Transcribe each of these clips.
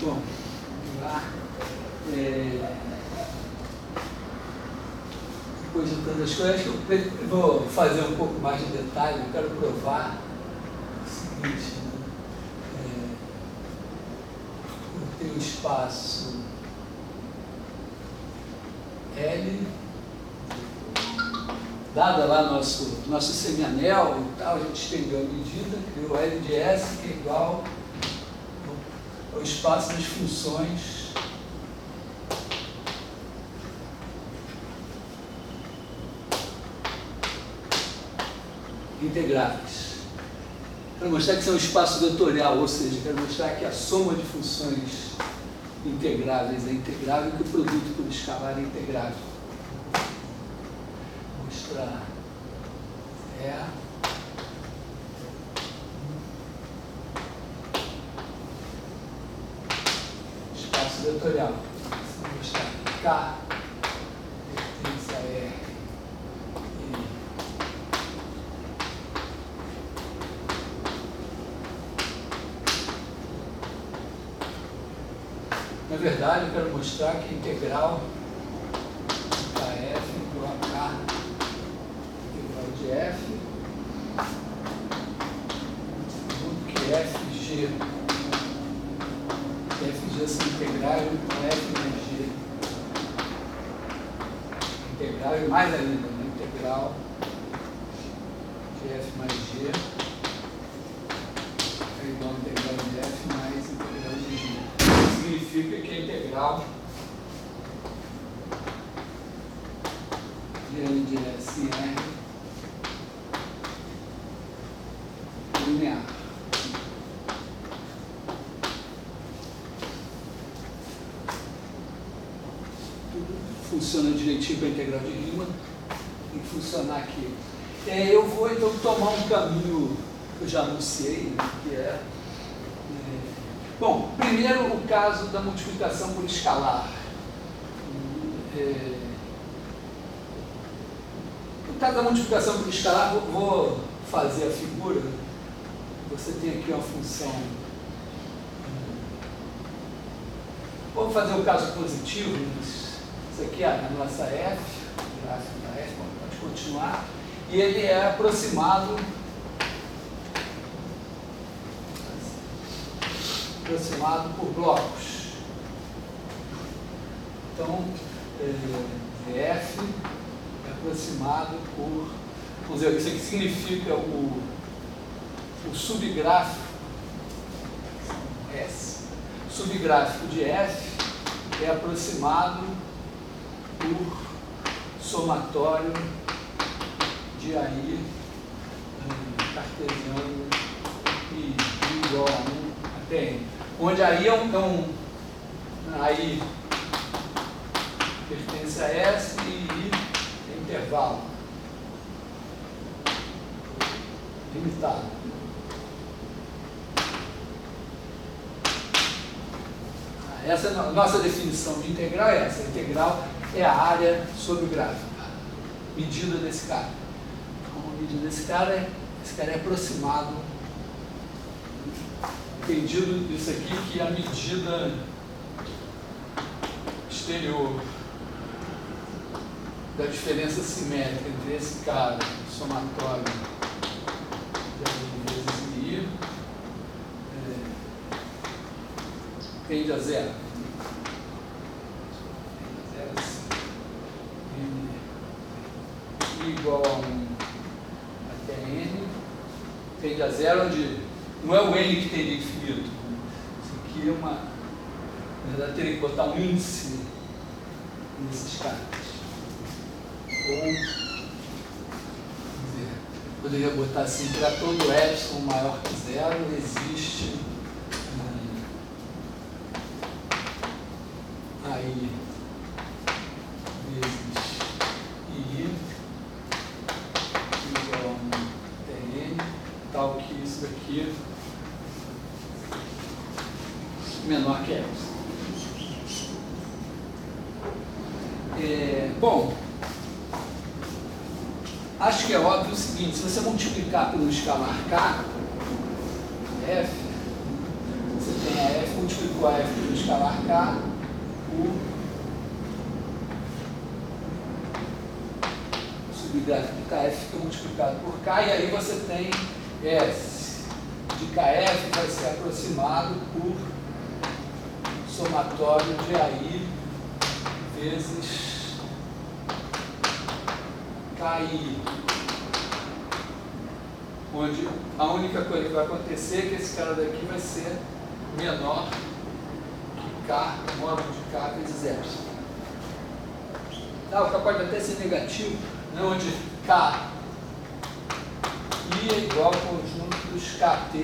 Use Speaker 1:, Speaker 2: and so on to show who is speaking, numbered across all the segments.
Speaker 1: Bom, vamos lá. Depois de todas as coisas, eu vou fazer um pouco mais de detalhe. Eu quero provar o seguinte, né? Eu tenho espaço L, dada lá nosso semianel e tal, a gente estendeu a medida, criou L de S, que é igual ao espaço das funções integráveis. Quero mostrar que isso é um espaço vetorial, ou seja, quero mostrar que a soma de funções integráveis é integrável e que o produto por escalar é integrável. Vou mostrar espaço vetorial. Vou mostrar que K pertence a R. Na verdade, eu quero mostrar que a integral de KF igual a K integral de F, junto que FG são integrais com F mais G. Integral e mais ainda, né? Integral de F mais G é igual a integral de F mais integral de G. Significa que a integral de L de S em R é linear. Tudo funciona direitinho com a integral de Riemann, tem que funcionar aqui. Eu vou então tomar um caminho que eu já anunciei, né, que bom, primeiro o caso da multiplicação por escalar. No caso da multiplicação por escalar, vou fazer a figura. Você tem aqui uma função. Vamos fazer o caso positivo. Isso aqui é a nossa F, o gráfico da F, pode continuar. E ele é aproximado por blocos. Então, F é aproximado por, vamos dizer, isso aqui significa o subgráfico S. O subgráfico de F é aproximado por somatório de AI cartesiano e igual a 1 até N. Onde AI AI pertence a S e I é intervalo limitado. Essa é a nossa definição de integral, é essa. A integral é a área sobre o gráfico, a medida desse cara. Então, a medida desse cara é aproximado. Entendido isso aqui, que a medida exterior da diferença simétrica entre esse cara, somatório de I vezes I, tende a zero. I igual a 1 até N, tende a zero, onde não é o N que tem de infinito. Isso aqui é uma. Na verdade, teria que botar um índice nesses caras. Ou, vamos ver, poderia botar assim: para todo epsilon maior que zero, existe aí vezes I igual a 1 até N, tal que isso daqui menor que epsilon. Bom, acho que é óbvio o seguinte: se você multiplicar pelo escalar K, F, você tem a F multiplico a f pelo escalar k por subgráfico de kf que é multiplicado por k, e aí você tem S de kf vai ser aproximado por somatório de AI vezes KI, onde a única coisa que vai acontecer é que esse cara daqui vai ser menor que K, módulo de K vezes epsilon. Tá, o K pode até ser negativo, né, onde K I é igual ao conjunto dos KT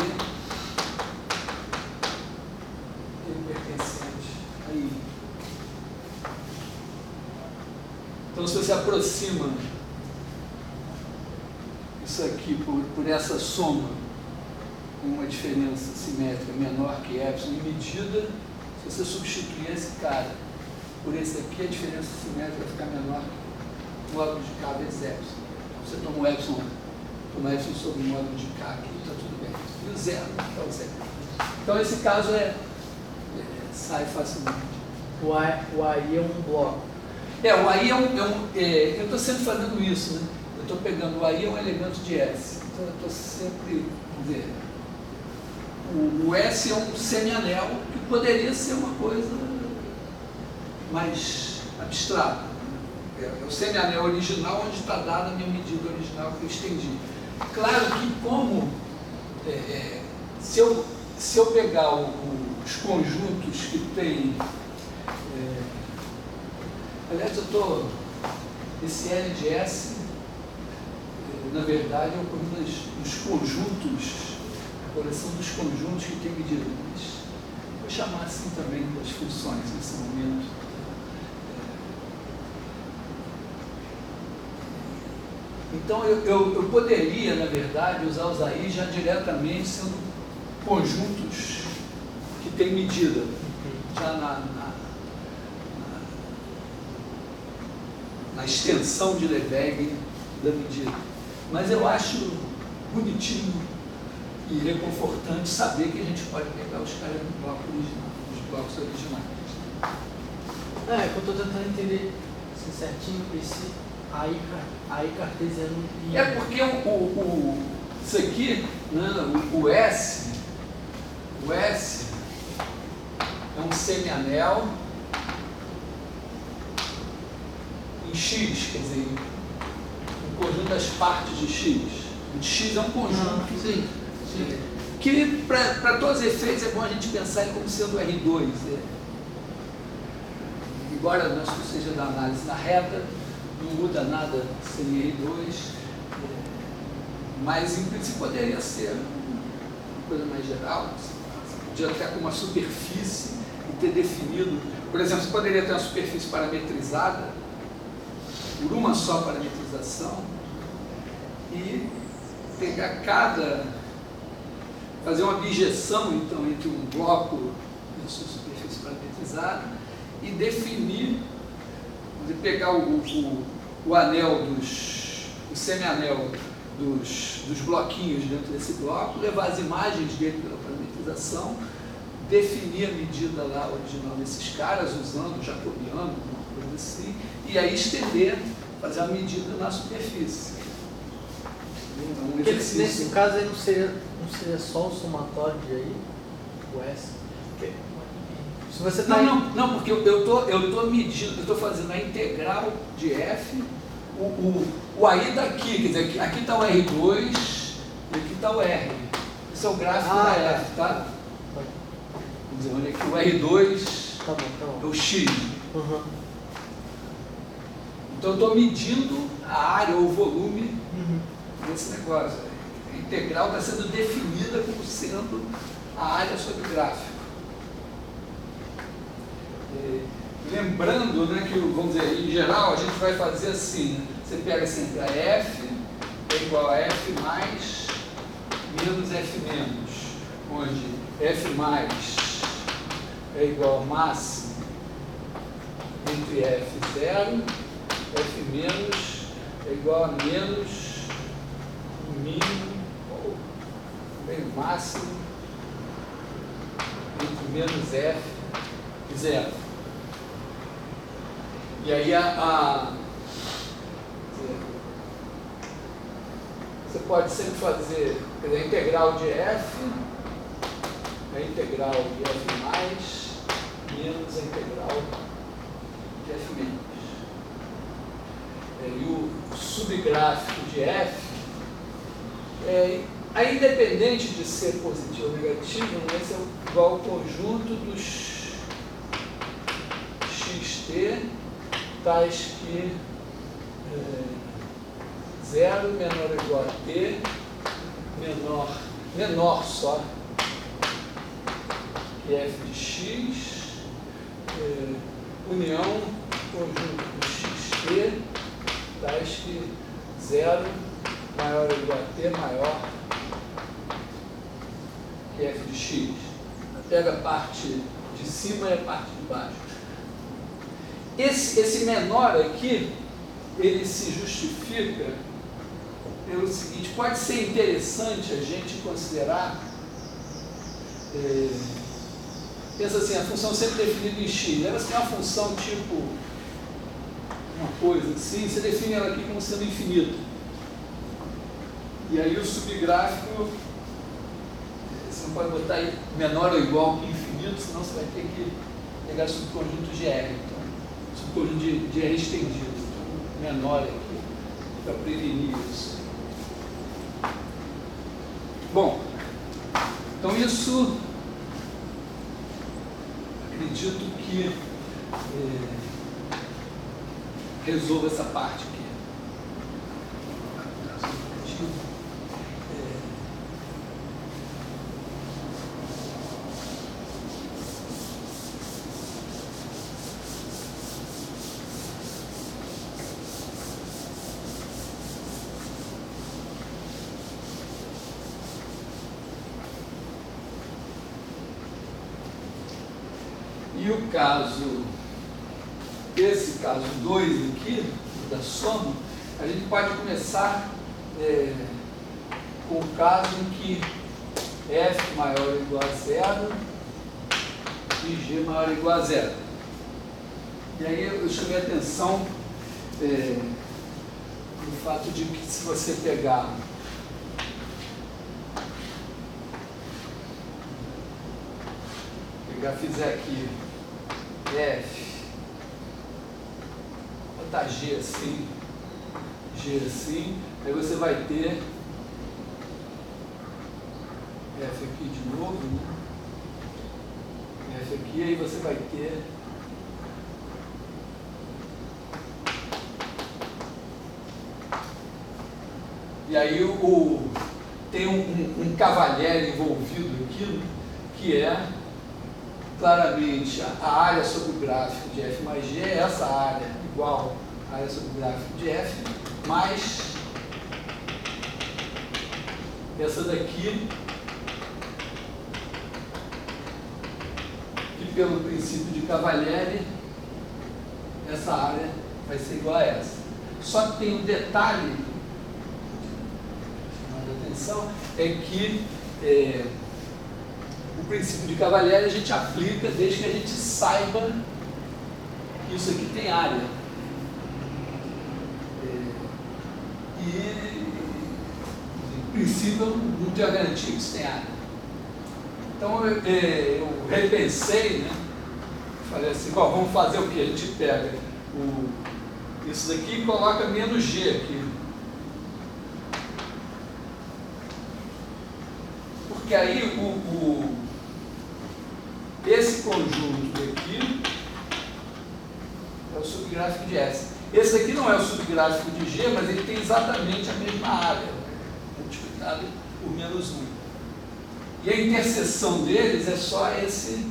Speaker 1: pertencentes a I. Então, se você aproxima isso aqui por essa soma com uma diferença simétrica menor que epsilon em medida, se você substituir esse cara por esse aqui, a diferença simétrica vai ficar menor que o módulo de K vezes epsilon. Então, você toma o epsilon sobre o módulo de K aqui, está tudo bem. E o zero, é o zero. Então, esse caso sai facilmente.
Speaker 2: O AI é um bloco.
Speaker 1: O AI eu estou sempre fazendo isso, né? Eu estou pegando o AI é um elemento de S. Então eu estou sempre, vamos ver, o S é um semianel que poderia ser uma coisa mais abstrata. É o semianel original onde está dada a minha medida original que eu estendi. Claro que como se eu pegar os conjuntos que tem aliás, esse L de S, na verdade, é o conjunto dos conjuntos, a coleção dos conjuntos que tem medida. Mas vou chamar assim também das funções nesse momento. Então, eu poderia, na verdade, usar os AI já diretamente sendo conjuntos que têm medida, já na extensão de Lebesgue da medida. Mas eu acho bonitinho e reconfortante saber que a gente pode pegar os caras do bloco original, os blocos originais.
Speaker 2: É que eu estou tentando entender assim, certinho esse AI cartesiano.
Speaker 1: É porque isso aqui, né, o S é um semianel em X, quer dizer, um conjunto das partes de X. O de X é um conjunto que, para todos os efeitos, é bom a gente pensar ele como sendo R2. Embora não seja da análise na reta, não muda nada sem R2, mas em princípio poderia ser uma coisa mais geral. Você podia até com uma superfície e ter definido, por exemplo, você poderia ter uma superfície parametrizada por uma só parametrização e pegar fazer uma bijeção então entre um bloco e a sua superfície parametrizada e definir, pegar o anel o semianel dos bloquinhos dentro desse bloco, levar as imagens dele pela parametrização, definir a medida lá original desses caras, usando jacobiano, uma coisa assim, e aí estender, fazer a medida na superfície.
Speaker 2: Porque nesse caso aí não seria só o somatório de aí, o S? Porque se você tá
Speaker 1: não, porque eu tô medindo, eu estou fazendo a integral de F, o AI daqui, quer dizer, aqui está o R2 e aqui está o R. Esse é o gráfico da F, tá? Vamos dizer, olha aqui, o R2 é o X.
Speaker 2: Uhum.
Speaker 1: Então eu estou medindo a área ou o volume desse negócio. A integral está sendo definida como sendo a área sobre o gráfico. Lembrando, né, que, vamos dizer, em geral, a gente vai fazer assim, né? Você pega sempre a F é igual a F mais menos F menos, onde F mais é igual a máximo entre F0, F menos é igual a menos o mínimo ou bem o máximo entre menos F, 0. E aí você pode sempre fazer, quer dizer, a integral de F, a integral de F mais, menos a integral de F menos. E o subgráfico de F, aí independente de ser positivo ou negativo, esse é igual ao conjunto dos xt tais que 0 menor ou igual a t, menor só que f de x, união conjunto do xt tais que 0 maior ou igual a t maior que f de x. Pega a parte de cima e a parte de baixo. Esse menor aqui, ele se justifica pelo seguinte: pode ser interessante a gente considerar, pensa assim, a função sempre definida em x, lembra se tem uma função tipo uma coisa assim, você define ela aqui como sendo infinita, e aí o subgráfico, você não pode botar aí menor ou igual que infinito, senão você vai ter que pegar subconjunto de R, então, subconjunto de R estendido, então menor aqui, para prevenir isso. Bom, então isso, acredito que resolva essa parte aqui. E o caso, esse caso 2 aqui, da soma, a gente pode começar com o caso em que f maior ou igual a 0 e g maior ou igual a 0. E aí eu chamei a atenção no fato de que se você pegar fizer aqui f, botar g assim, aí você vai ter f aqui de novo, né? F aqui, aí você vai ter e aí tem um Cavalieri envolvido aqui, que é claramente a área sobre o gráfico de f mais g, é essa área igual à área sobre o gráfico de f, mais essa daqui, que pelo princípio de Cavalieri, essa área vai ser igual a essa. Só que tem um detalhe, chamando a atenção, é que o princípio de Cavalieri a gente aplica desde que a gente saiba que isso aqui tem área. Em princípio, não tenho a garantia que isso tem área. Então, eu repensei, né? Falei assim, bom, vamos fazer o que? A gente pega isso daqui e coloca menos g aqui. Porque aí esse conjunto aqui é o subgráfico de S. Esse aqui não é o subgráfico de G, mas ele tem exatamente a mesma área, multiplicado por menos 1. E a interseção deles é só esse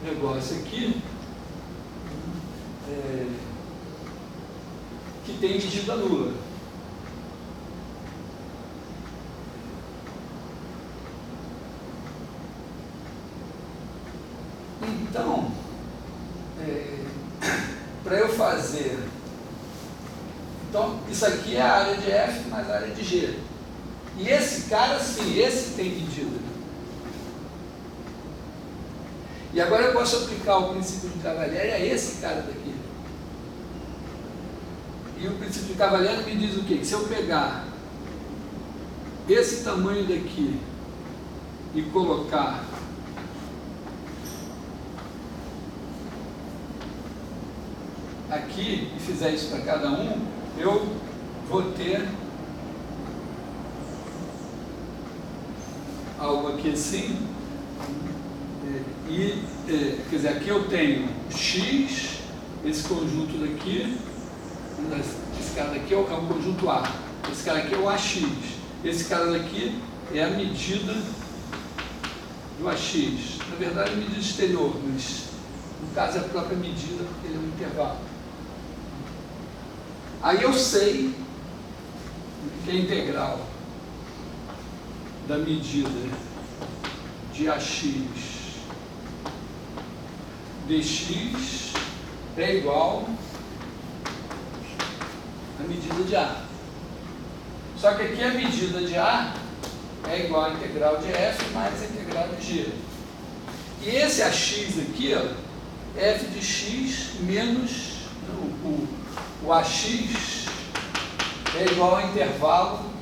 Speaker 1: negócio aqui, que tem medida nula. Então, para eu fazer... Então, isso aqui é a área de F mais a área de G. E esse cara, sim, esse tem medida. E agora eu posso aplicar o princípio de Cavalieri a esse cara daqui. E o princípio de Cavalieri me diz o quê? Que se eu pegar esse tamanho daqui e colocar aqui e fizer isso para cada um, eu vou ter algo aqui assim. E, quer dizer, aqui eu tenho x, esse conjunto daqui, esse cara daqui é um conjunto A, esse cara aqui é o AX, esse cara daqui é a medida do AX, na verdade é medida exterior, mas no caso é a própria medida porque ele é um intervalo. Aí eu sei que a integral da medida de AX dx é igual à medida de A. Só que aqui a medida de A é igual à integral de f mais a integral de g. E esse AX aqui, ó, f de x menos o AX é igual ao intervalo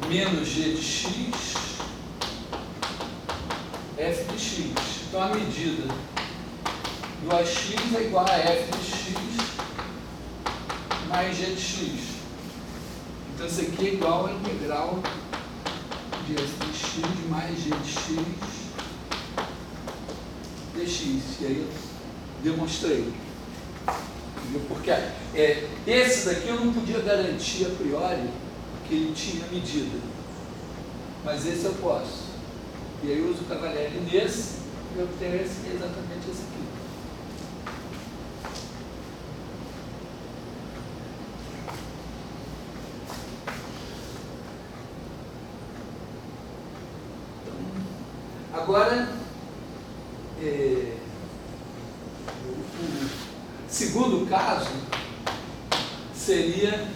Speaker 1: menos g de x, f de x. Então a medida do AX é igual a f de x mais g de x. Então isso aqui é igual a integral de f de x mais g de x dx. E aí eu demonstrei. Porque esse daqui eu não podia garantir a priori que ele tinha medida, mas esse eu posso. E aí eu uso o Cavalieri nesse e eu obtenho esse que é exatamente esse aqui. Então, agora, o segundo caso seria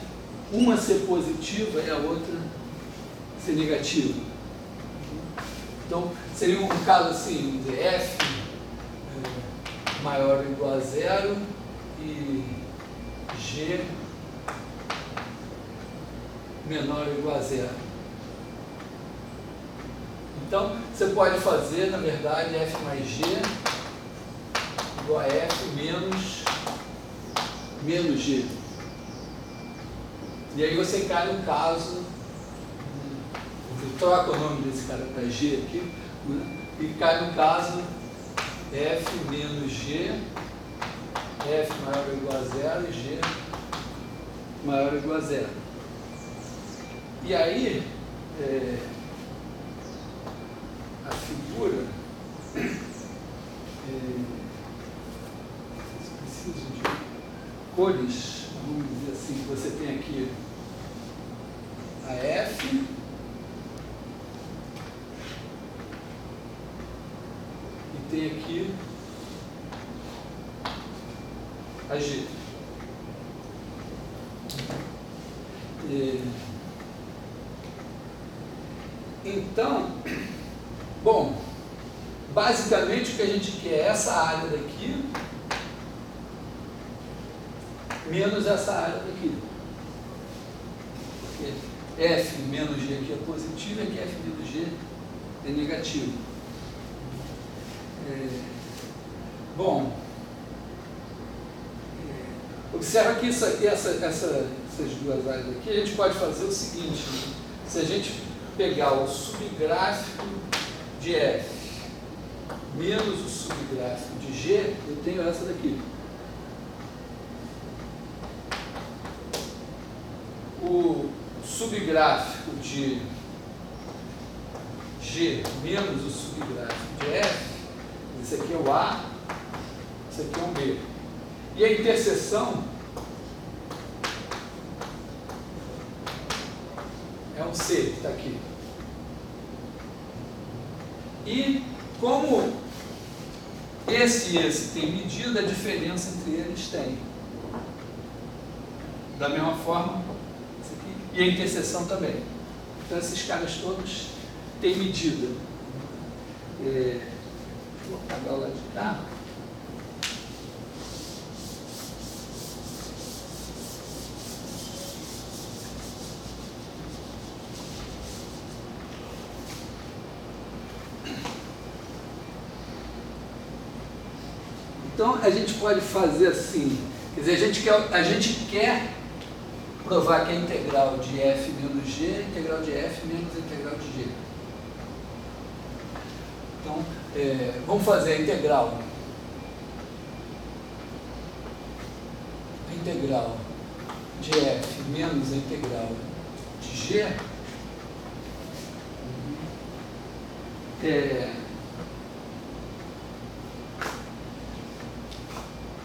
Speaker 1: uma ser positiva e a outra ser negativa. Então, seria um caso assim, vamos dizer, f maior ou igual a zero e g menor ou igual a zero. Então, você pode fazer, na verdade, f mais g igual a f menos g. E aí você cai no caso, você troca o nome desse cara para g aqui, né? E cai no caso f menos g, f maior ou igual a zero e g maior ou igual a zero. E aí, a figura, vocês precisam de cores, vamos dizer assim, você tem aqui a F e tem aqui a G. Então, bom, basicamente o que a gente quer é essa área daqui menos essa área daqui. Porque F menos G aqui é positivo e aqui F menos G é negativo. Bom, observa que isso aqui, essas duas áreas aqui, a gente pode fazer o seguinte, né? Se a gente pegar o subgráfico de F menos o subgráfico de G, eu tenho essa daqui. O subgráfico de G menos o subgráfico de F, esse aqui é o A, esse aqui é o B. E a interseção é um C que está aqui. E como esse e esse tem medida, a diferença entre eles tem. Da mesma forma, e a interseção também. Então esses caras todos têm medida. Vou apagar o lado de cá. Então a gente pode fazer assim, quer dizer, a gente quer provar que a integral de f menos g é a integral de f menos a integral de g. Então, vamos fazer a integral de f menos a integral de g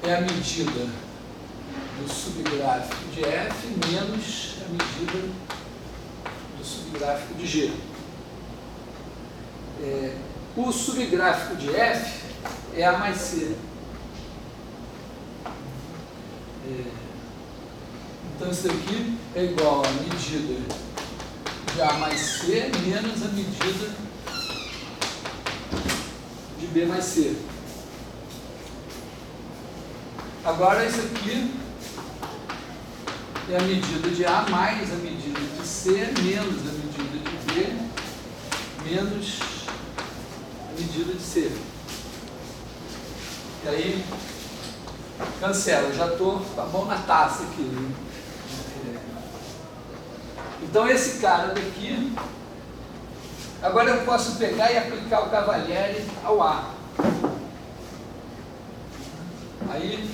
Speaker 1: é a medida do subgráfico de f menos a medida do subgráfico de g. O subgráfico de f é a mais c. Então isso aqui é igual à medida de a mais c menos a medida de b mais c. Agora isso aqui é a medida de A mais a medida de C menos a medida de B menos a medida de C. E aí, cancela, eu já estou com a mão na taça aqui. Né? Então esse cara daqui, agora eu posso pegar e aplicar o Cavalieri ao A. Aí,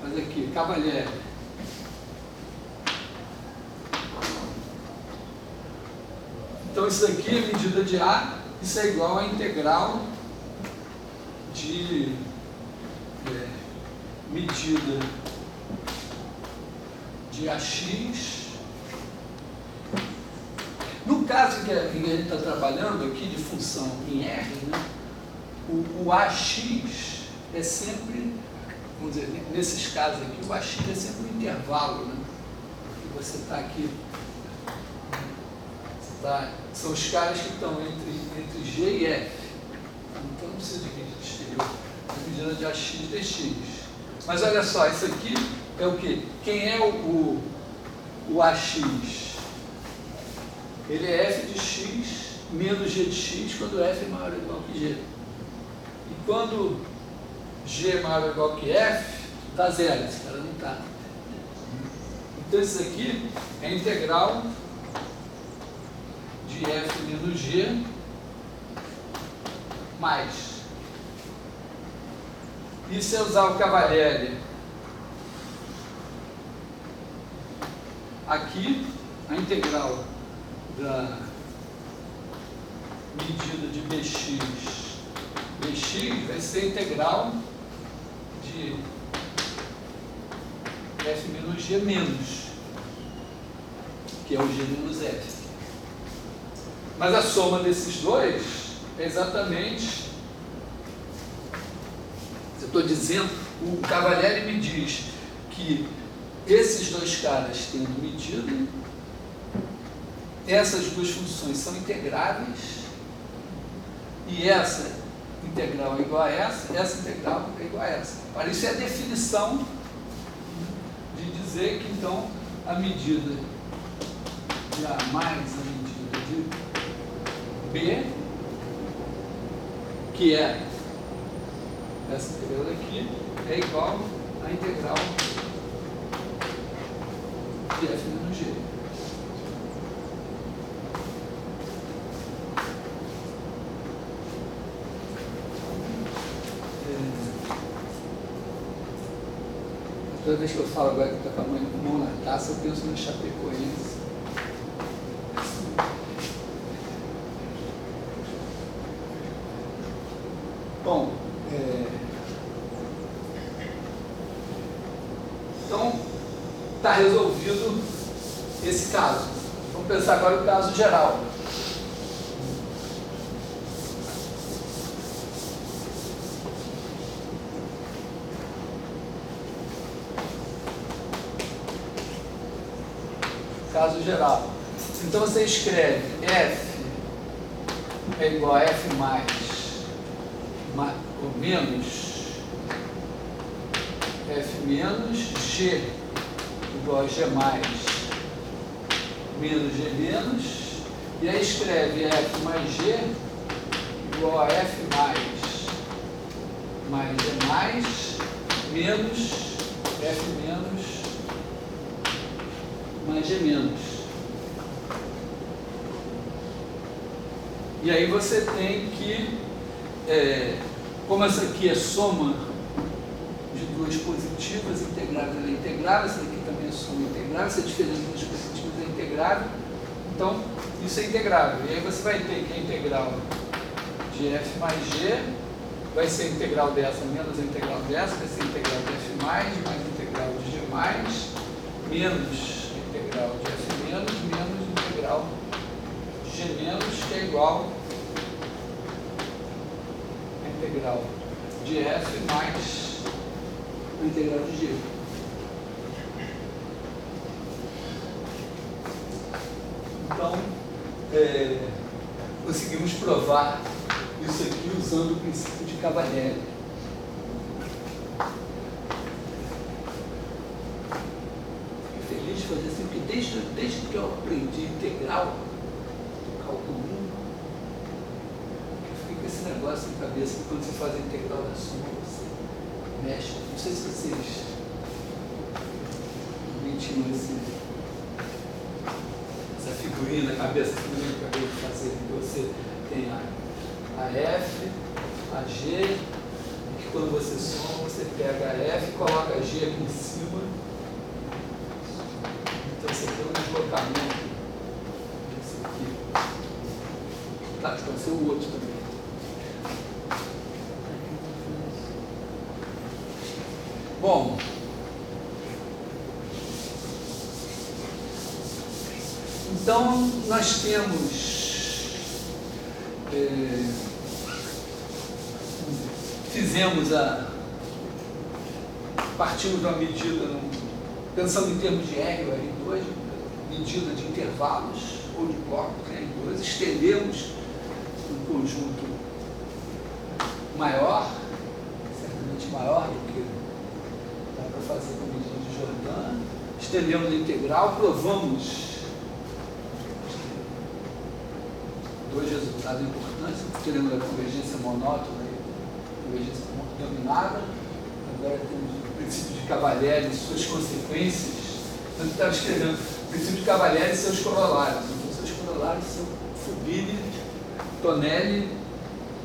Speaker 1: fazer aqui, Cavalieri. Então isso aqui é medida de A, isso é igual à integral de medida de AX. No caso que a gente está trabalhando aqui de função em R, né, o AX é sempre, vamos dizer, nesses casos aqui, o AX é sempre um intervalo, né? Que você está aqui, são os caras que estão entre G e F. Então não precisa dividir de exterior, é medida de AX dx. Mas olha só, isso aqui é o quê? Quem é o AX? Ele é f de x menos g de x quando f é maior ou igual que g. E quando g é maior ou igual que f, dá zero, esse cara não está. Então isso aqui é a integral de f menos g mais. Isso é usar o Cavalieri. Aqui, a integral da medida de bx vai ser a integral de f menos g menos, que é o g menos f. Mas a soma desses dois é exatamente, eu estou dizendo, o Cavalieri me diz que esses dois caras tendo medida, essas duas funções são integráveis e essa integral é igual a essa integral é igual a essa. Para isso é a definição de dizer que então a medida de A mais a medida de B, que é essa integral aqui, é igual à integral de f menos g. Toda vez que eu falo agora que estou com a mão na taça, eu penso na Chapecoense. Bom, então está resolvido esse caso. Vamos pensar agora no caso geral. caso geral. Então você escreve F é igual a F mais ou menos F menos G igual a G mais menos G menos, e aí escreve F mais G igual a F mais G mais menos F menos mais G menos. E aí você tem que, como essa aqui é soma de duas positivas integráveis, ela é integrável, essa daqui também é soma integrável, essa diferença de duas positivas é integrável, então isso é integrável. E aí você vai ter que a integral de F mais G vai ser a integral dessa menos a integral dessa, vai ser a integral de F mais a integral de G mais, menos a integral de F menos a integral de G menos, que é igual a integral de F mais a integral de G. Então, conseguimos provar isso aqui usando o princípio de Cavalieri. Fiquei feliz de fazer assim, porque desde que eu aprendi integral do cálculo 1, eu fiquei com esse negócio na cabeça que quando você faz a integral da soma, você mexe. Não sei se vocês tinham essa figurinha na cabeça, que eu acabei de fazer, que você tem a F, a G, que quando você soma, você pega a F e coloca a G aqui em cima. Então você tem um deslocamento desse aqui. Tá, pode ser o outro também. Bom, então nós temos partimos de uma medida, pensando em termos de R ou R2, medida de intervalos ou de blocos R2, estendemos um conjunto maior, certamente maior do que dá para fazer com a medida de Jordan, estendemos a integral, provamos dois resultados importantes, teremos a convergência monótona e a convergência dominada. Agora temos o princípio de Cavalieri e suas consequências. Então, eu estava escrevendo o princípio de Cavalieri e seus corolários. Então, seus corolários são Fubini, Tonelli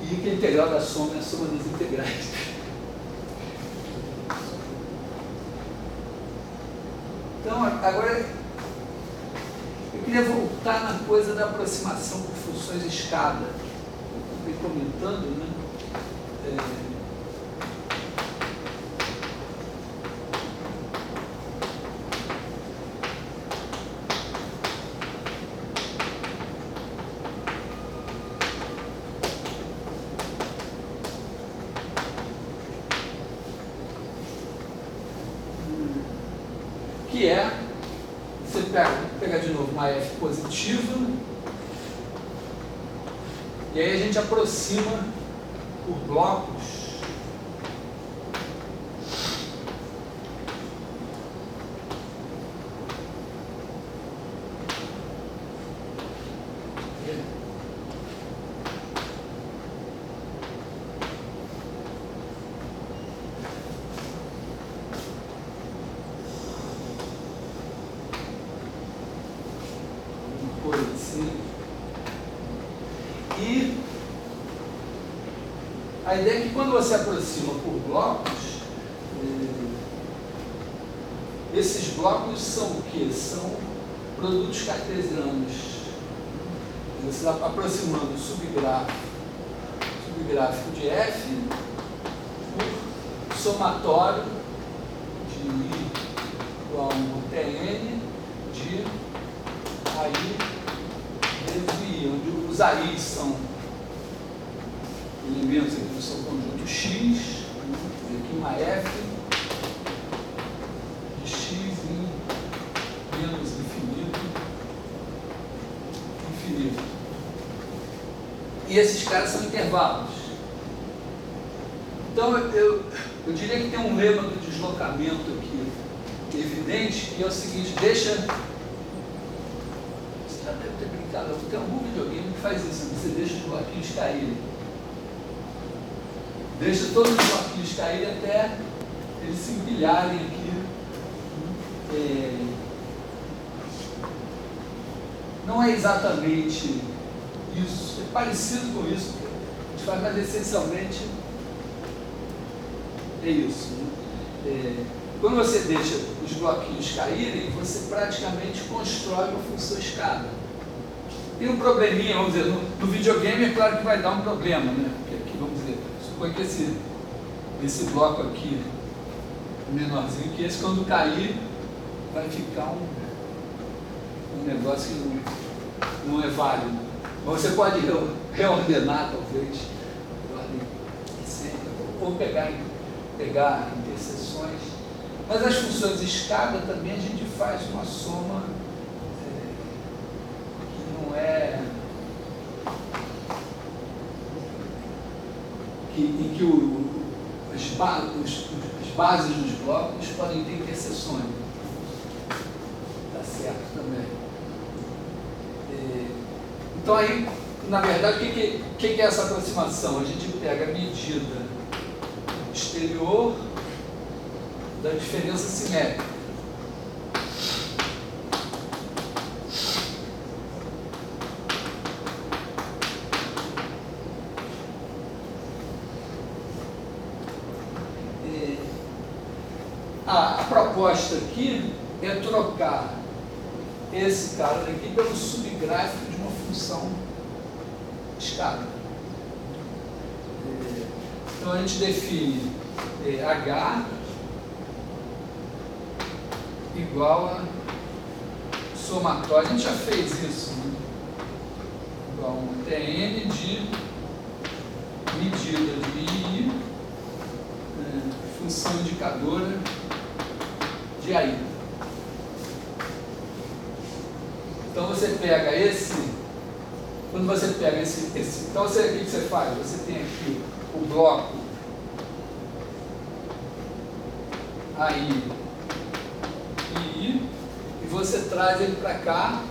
Speaker 1: e que a integral da soma é a soma das integrais. Então, agora eu queria voltar na coisa da aproximação por funções escada. Eu estou comentando, né? Que é, você pega de novo uma F positiva, e aí a gente aproxima por blocos e a ideia é que quando você aproxima por blocos, esses blocos são o quê? São produtos cartesianos. Você está aproximando o subgráfico de F por somatório de I igual a 1 até N de AI vezes I, onde os AIs são elementos aqui do seu conjunto X, aqui uma F de X em menos infinito E esses caras são intervalos. Então, eu diria que tem um lema do deslocamento aqui evidente, que é o seguinte: deixa... Você já deve ter brincado, tem algum videogame que faz isso, você deixa os bloquinhos caírem. Deixa todos os bloquinhos caírem até eles se empilharem aqui. Não é exatamente isso, é parecido com isso que a gente faz, mas essencialmente é isso. Quando você deixa os bloquinhos caírem, você praticamente constrói uma função escada. Tem um probleminha, vamos dizer, no videogame é claro que vai dar um problema, né? Porque aqui, vamos dizer, supõe que esse bloco aqui, menorzinho que esse, quando cair, vai ficar um negócio que não é válido. Mas você pode reordenar, talvez, ou pegar interseções. Mas as funções escada também a gente faz uma soma que não é... em que as bases dos blocos podem ter interseções. Tá certo também. Então aí, na verdade, o que é essa aproximação? A gente pega a medida exterior da diferença simétrica. A proposta aqui é trocar esse cara daqui pelo subgráfico de uma função escada. Então a gente define H igual a somatório, a gente já fez isso, né? Igual a um Tn de medida de I, função indicadora de AI. Então você pega quando você pega então o que você faz? Você tem aqui o bloco AI e I, e você traz ele para cá.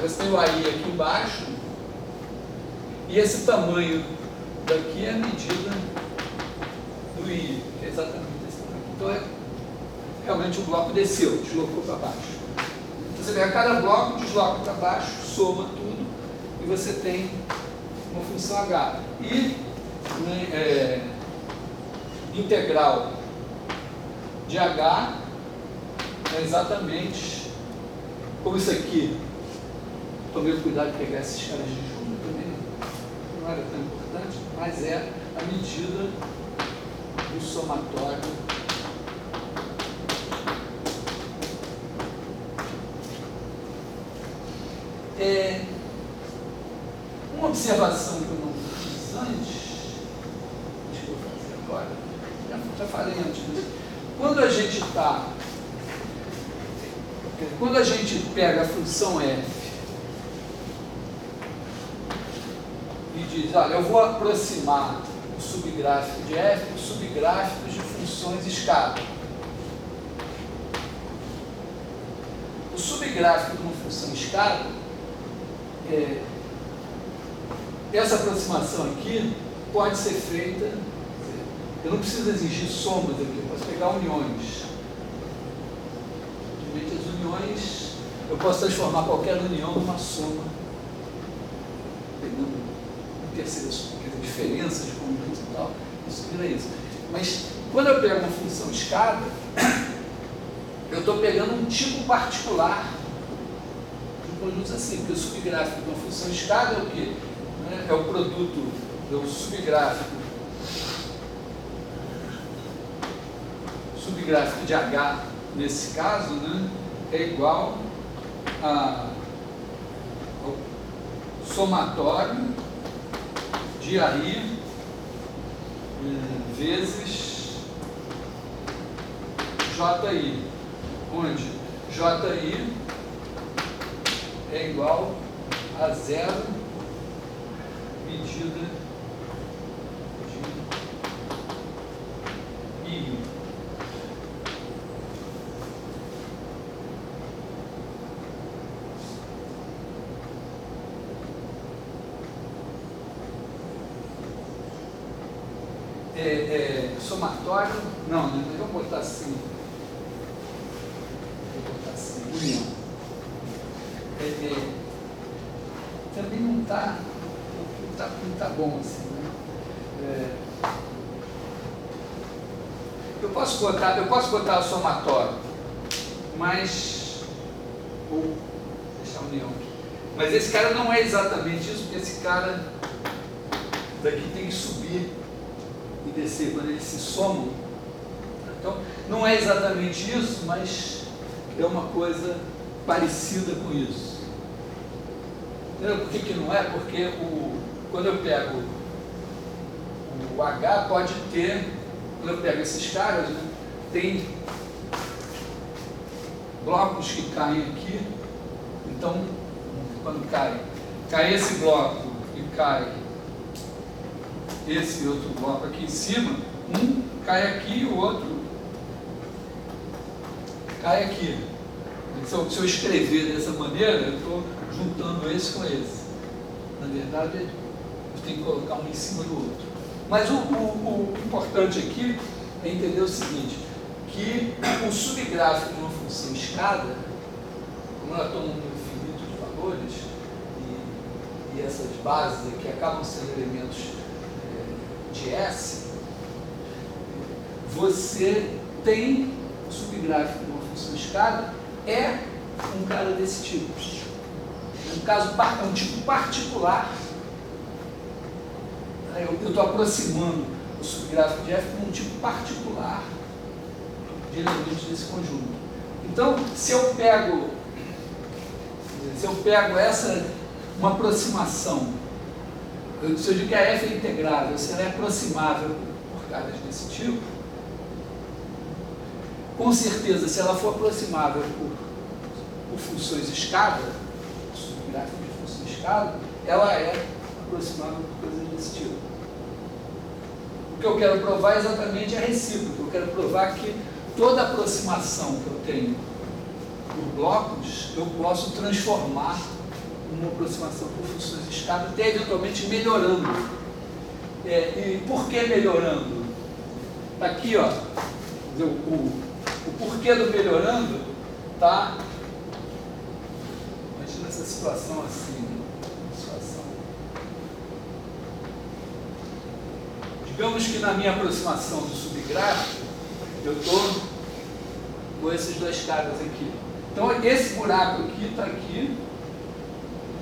Speaker 1: Você tem o AI aqui embaixo, e esse tamanho daqui é a medida do I, que é exatamente esse tamanho. Então, realmente o bloco desceu, deslocou para baixo. Então, você pega cada bloco, desloca para baixo, soma tudo, e você tem uma função H. E integral de H é exatamente como isso aqui. Tomei cuidado de pegar esses caras de junto também, não era tão importante, mas é a medida do somatório uma observação que eu não fiz antes, deixa eu fazer agora, já falei antes, mas quando a gente pega a função f e diz, olha, eu vou aproximar o subgráfico de f com subgráficos de funções escada. O subgráfico de uma função escada, essa aproximação aqui pode ser feita, eu não preciso exigir somas aqui, eu posso pegar uniões. As uniões, eu posso transformar qualquer união numa soma, pegando diferenças de conjuntos e tal, isso vira isso. Mas quando eu pego uma função escada, eu estou pegando um tipo particular de conjuntos assim, porque o subgráfico de uma função escada é o quê? É o produto do subgráfico de H, nesse caso, né, é igual ao somatório de AI vezes os JI, onde JI é igual a 0 medida de I. Somatório, não, né? Vamos botar assim. Vou botar assim, união. Também não está bom assim, né? Eu posso botar somatório, mas vou deixar união aqui. Mas esse cara não é exatamente isso, porque esse cara daqui tem que subir e descer quando eles se somam. Então, não é exatamente isso, mas é uma coisa parecida com isso. Entendeu? Por que não é? Porque quando eu pego o H, pode ter, quando eu pego esses caras, né, tem blocos que caem aqui. Então, quando cai esse bloco e cai esse outro bloco aqui em cima, um cai aqui e o outro cai aqui. Se eu escrever dessa maneira, eu estou juntando esse com esse. Na verdade, eu tenho que colocar um em cima do outro. Mas o importante aqui é entender o seguinte, que o subgráfico de uma função escada, como ela toma um número infinito de valores, e essas bases aqui acabam sendo elementos de S, você tem o subgráfico de uma função escada, é um cara desse tipo. É um tipo particular. Eu estou aproximando o subgráfico de F como um tipo particular de elementos desse conjunto. Então, se eu pego uma aproximação, se eu digo que a F é integrável, se ela é aproximável por caras desse tipo, com certeza, se ela for aproximável por funções escada, subgráfico de função escada, ela é aproximável por coisas desse tipo. O que eu quero provar é exatamente a recíproca. Eu quero provar que toda aproximação que eu tenho por blocos, eu posso transformar uma aproximação por funções de escada, até eventualmente melhorando. E por que melhorando? Está aqui, ó, o porquê do melhorando está, imagina essa situação assim, digamos que na minha aproximação do subgráfico, eu estou com esses dois caras aqui. Então, esse buraco aqui está aqui,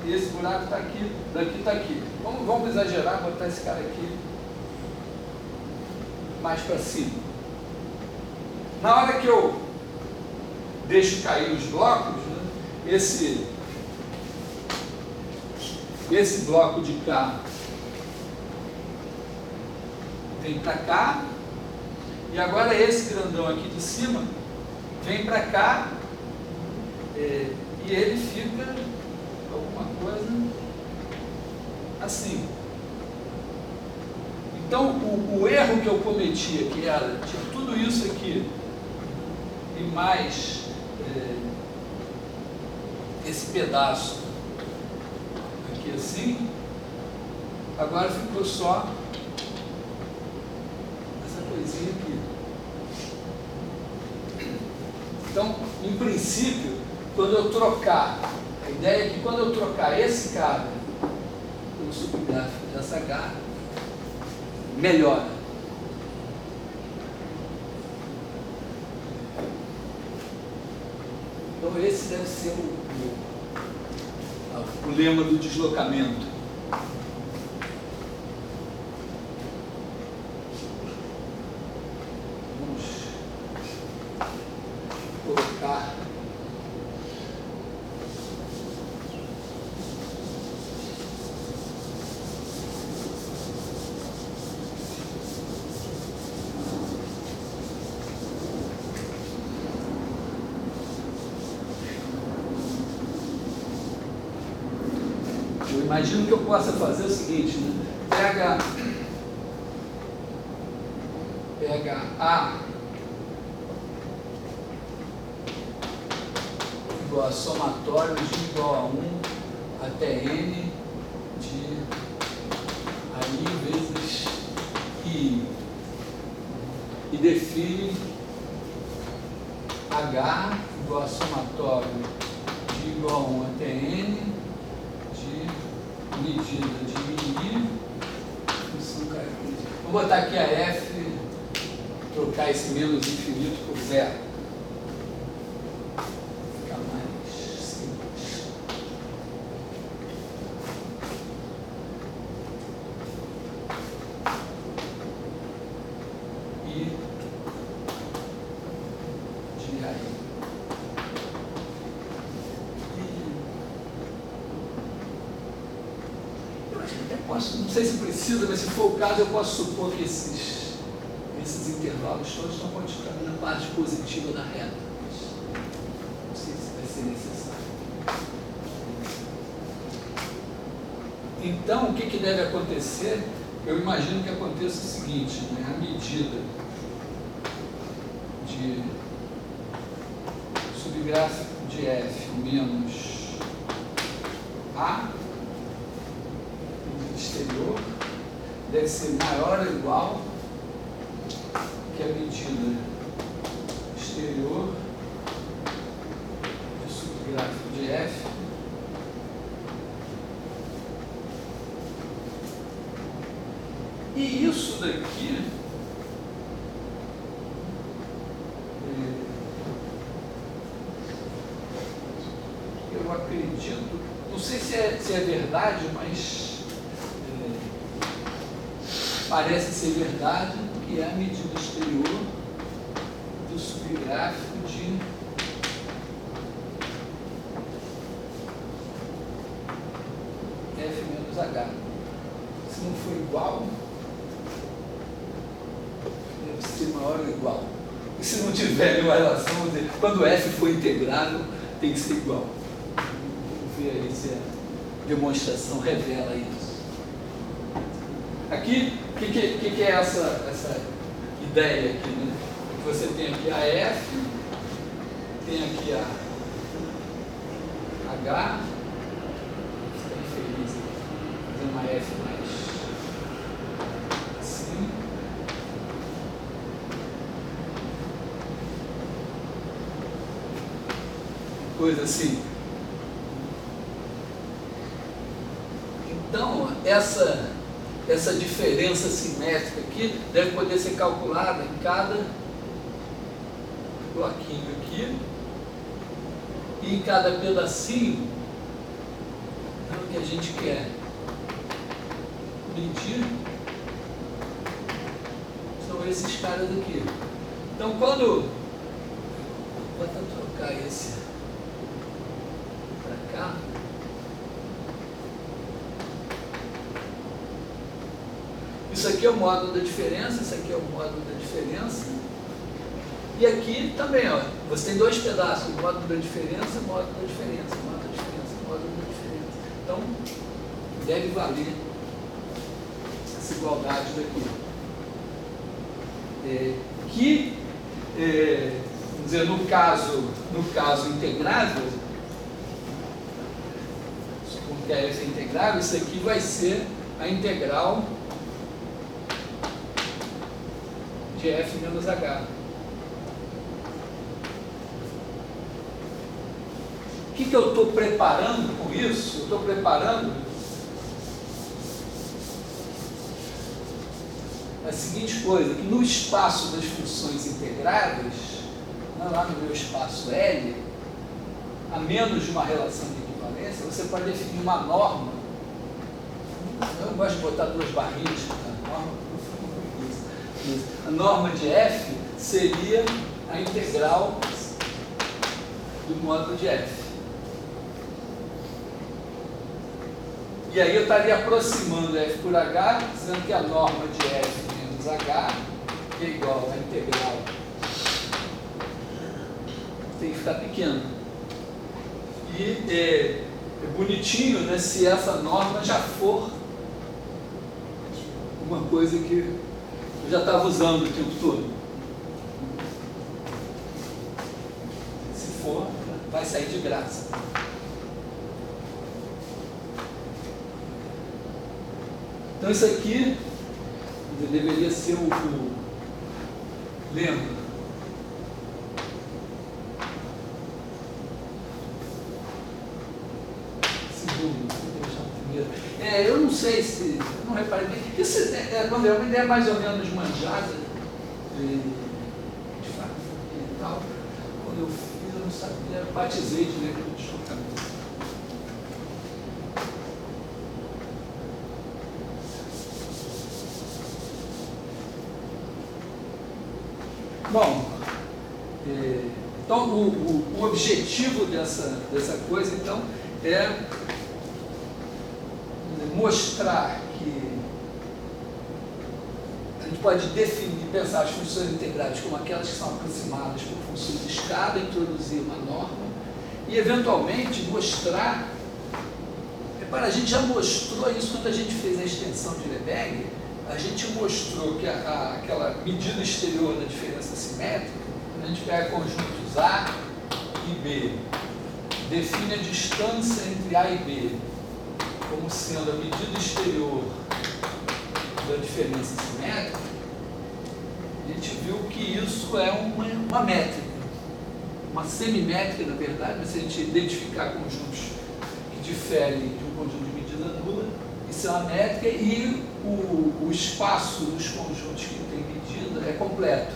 Speaker 1: e esse buraco está aqui, daqui está aqui. Vamos exagerar, botar esse cara aqui mais para cima. Na hora que eu deixo cair os blocos, né, esse bloco de cá vem para cá, e agora esse grandão aqui de cima vem para cá, e ele fica alguma coisa assim. Então, o erro que eu cometi aqui era, tinha tudo isso aqui, e mais esse pedaço aqui assim, agora ficou só essa coisinha aqui. Então, em princípio, quando eu trocar, a ideia é que quando eu trocar esse cara pelo subgráfico dessa H, melhora. Então esse deve ser o lema do deslocamento. Vamos colocar imagino que eu possa fazer o seguinte, né? Pega A igual a somatório de igual a 1 até N de aí vezes I. E define H igual a somatório de igual a 1 até N de medida de I função característica. Vou botar aqui a F, trocar esse menos infinito por zero. Fica mais simples. I de aí. Eu acho que até posso, não sei se precisa, mas se for o caso, eu posso supor que esses intervalos todos estão continuando na parte positiva da reta. Não sei se vai ser necessário. Então, o que deve acontecer? Eu imagino que aconteça o seguinte, né? A medida de subgráfico de F menos A exterior deve ser maior ou igual que a medida exterior de subgráfico de F e isso daqui eu acredito, não sei se é verdade, mas parece ser verdade, que é a medida exterior do subgráfico de F menos H. Se não for igual, deve ser maior ou igual. E se não tiver nenhuma relação, vamos dizer, quando F for integrável, tem que ser igual. Vamos ver aí se a demonstração revela isso. Aqui, o que é essa ideia aqui, né? Você tem aqui a F, tem aqui a H, você está infeliz, fazer uma F mais assim. Coisa assim. Então, essa diferença simétrica aqui deve poder ser calculada em cada bloquinho aqui e em cada pedacinho que a gente quer medir são esses caras aqui. Então, quando vou até trocar esse para cá. Isso aqui é o módulo da diferença, isso aqui é o módulo da diferença. E aqui também, ó, você tem dois pedaços, o módulo da diferença, o módulo da diferença, o módulo da diferença, o módulo da diferença. Então, deve valer essa igualdade daqui. Vamos dizer, no caso integrável, como que é essa integrável, isso aqui vai ser a integral de F menos H. O que eu estou preparando com isso? Eu estou preparando a seguinte coisa, que no espaço das funções integráveis, lá no meu espaço L, a menos de uma relação de equivalência, você pode definir uma norma. Eu gosto de botar duas barrinhas, a norma de F seria a integral do módulo de F. E aí eu estaria aproximando F por H, dizendo que a norma de F menos H é igual à integral. Tem que ficar pequeno. E é bonitinho, né, se essa norma já for uma coisa que eu já estava usando o tempo todo. Se for, vai sair de graça. Então isso aqui deveria ser o lembra? Eu não sei se, eu não reparei bem. Isso é uma ideia mais ou menos manjada, de fato, e tal. Quando eu fiz, eu não sabia, eu batizei de ler pelo deslocamento. Bom, então o objetivo dessa coisa, então, é mostrar que a gente pode definir, pensar as funções integrais como aquelas que são aproximadas por funções de escada, introduzir uma norma e, eventualmente, mostrar. Repara, a gente já mostrou isso quando a gente fez a extensão de Lebesgue. A gente mostrou que aquela medida exterior da diferença simétrica, quando a gente pega conjuntos A e B, define a distância entre A e B como sendo a medida exterior da diferença simétrica, a gente viu que isso é uma métrica, uma semimétrica, na verdade, mas se a gente identificar conjuntos que diferem de um conjunto de medida nula, isso é uma métrica e o espaço dos conjuntos que tem medida é completo.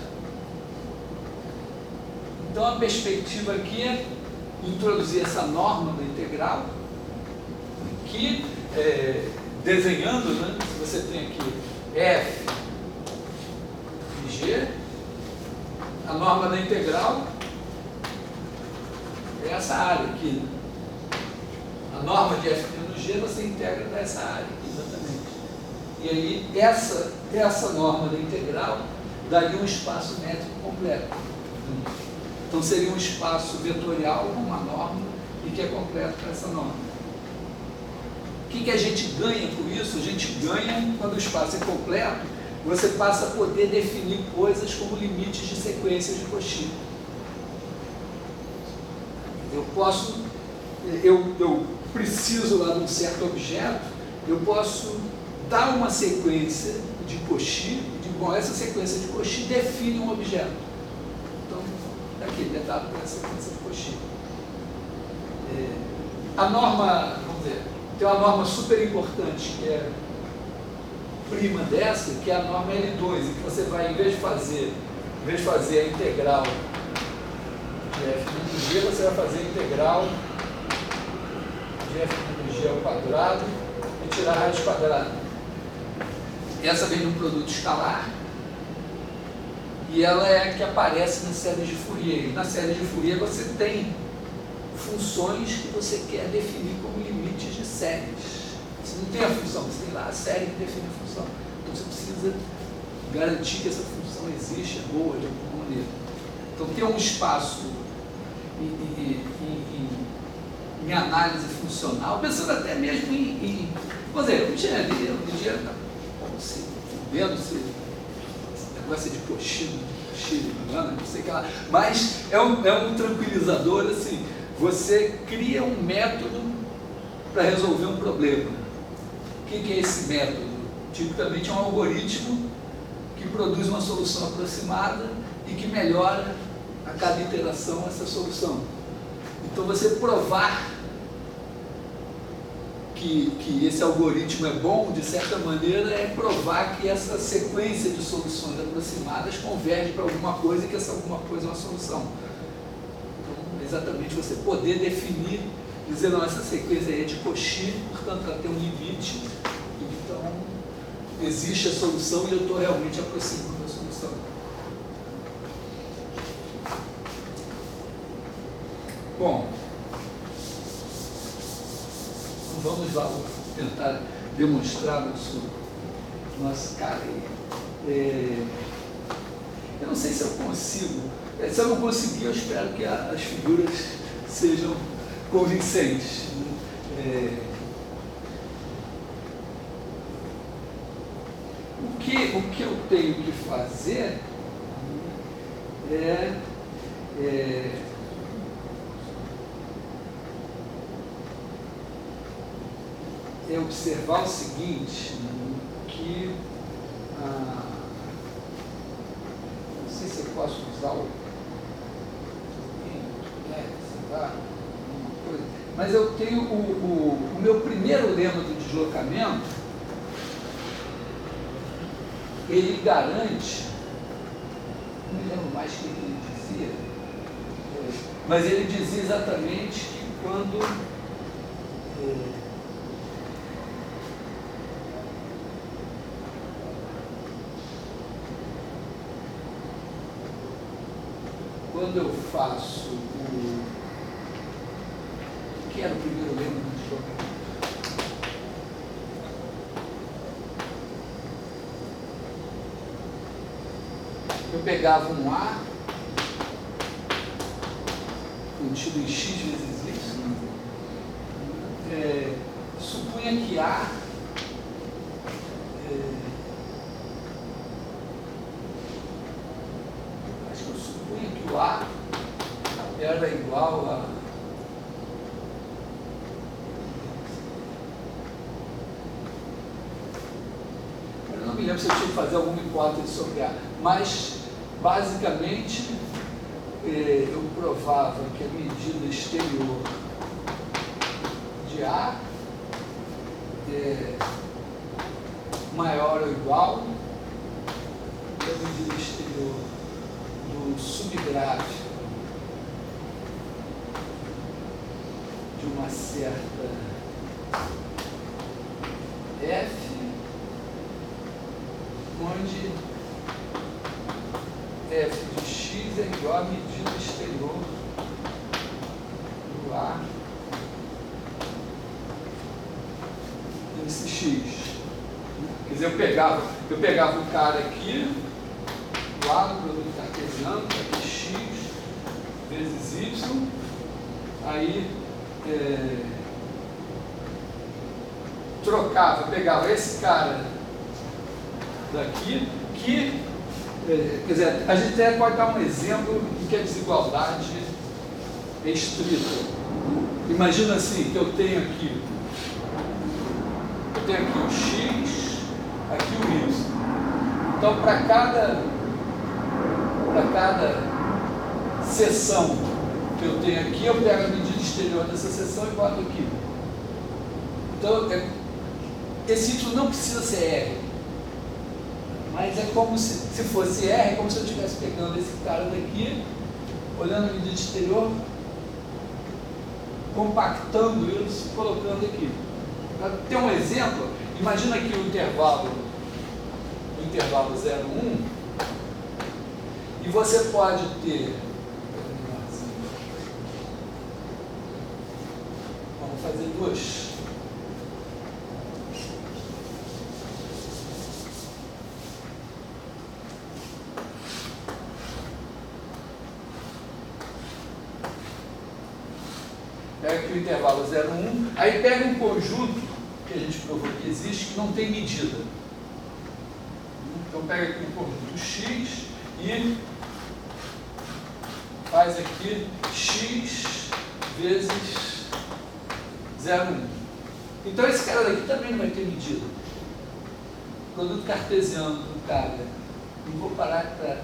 Speaker 1: Então a perspectiva aqui é introduzir essa norma da integral, que, desenhando, né, você tem aqui f e g, a norma da integral é essa área aqui. Né? A norma de f menos g você integra nessa área aqui, exatamente. E aí essa norma da integral daria um espaço métrico completo. Então seria um espaço vetorial com uma norma e que é completo para essa norma. O que a gente ganha por isso? A gente ganha, quando o espaço é completo, você passa a poder definir coisas como limites de sequências de Cauchy. Eu preciso lá de um certo objeto, eu posso dar uma sequência de Cauchy, bom, essa sequência de Cauchy define um objeto. Então, daqui ele é dado por essa sequência de Cauchy. A norma, vamos dizer, tem uma norma super importante que é prima dessa, que é a norma L2, em que você vai, em vez de fazer a integral de f menos g, você vai fazer a integral de f menos g ao quadrado e tirar a raiz quadrada. Essa vem num produto escalar e ela é a que aparece na série de Fourier. E na série de Fourier você tem funções que você quer definir como limites de séries. Você não tem a função, você tem lá a série que define a função. Então você precisa garantir que essa função existe, é boa de alguma maneira. Então tem um espaço em análise funcional, pensando até mesmo vamos dizer, o engenharia está vendo se negócio de Cauchy, não sei o que lá, mas é um tranquilizador assim. Você cria um método para resolver um problema. O que é esse método? Tipicamente é um algoritmo que produz uma solução aproximada e que melhora a cada iteração essa solução. Então você provar que esse algoritmo é bom, de certa maneira, é provar que essa sequência de soluções aproximadas converge para alguma coisa e que essa alguma coisa é uma solução. Exatamente você poder definir, dizer, não, essa sequência aí é de Cauchy, portanto ela tem um limite, então existe a solução e eu estou realmente aproximando da solução. Bom, então vamos lá tentar demonstrar nosso cara aí. Eu não sei se eu consigo. Se eu não conseguir, eu espero que as figuras sejam convincentes. O que eu tenho que fazer é observar o seguinte, que não sei se eu posso usar o mas eu tenho o meu primeiro lema do deslocamento, ele garante, não me lembro mais o que ele dizia, mas ele dizia exatamente que quando eu faço o que era o primeiro lema do deslocamento? Eu pegava um A contido em X vezes Y, supunha que A acho que eu supunha que o A era igual a eu não me lembro se eu tinha que fazer alguma hipótese sobre A, mas basicamente eu provava que a medida exterior de A é maior ou igual que a medida exterior do subgráfico de uma certa F, onde f de x é igual à medida exterior do A desse x. Quer dizer, eu pegava o cara aqui, lá no produto cartesiano, aqui x vezes y, aí pegava esse cara daqui, que quer dizer, a gente até pode dar um exemplo em que a desigualdade é estrita. Imagina assim, que eu tenho aqui o x, aqui o y. Então, para cada seção que eu tenho aqui, eu pego a medida exterior dessa seção e boto aqui. Então, esse y não precisa ser R. Mas é como se fosse R, é como se eu estivesse pegando esse cara daqui, olhando a medida exterior, compactando isso, colocando aqui. Para ter um exemplo, imagina aqui o intervalo 0, 1, e você pode ter, vamos fazer duas. Pega aqui o intervalo 0, 1, aí pega um conjunto que a gente provou que existe, que não tem medida. Então pega aqui um conjunto x e faz aqui x vezes 0, 1. Então esse cara daqui também não vai ter medida. Produto cartesiano do cara. Não vou parar para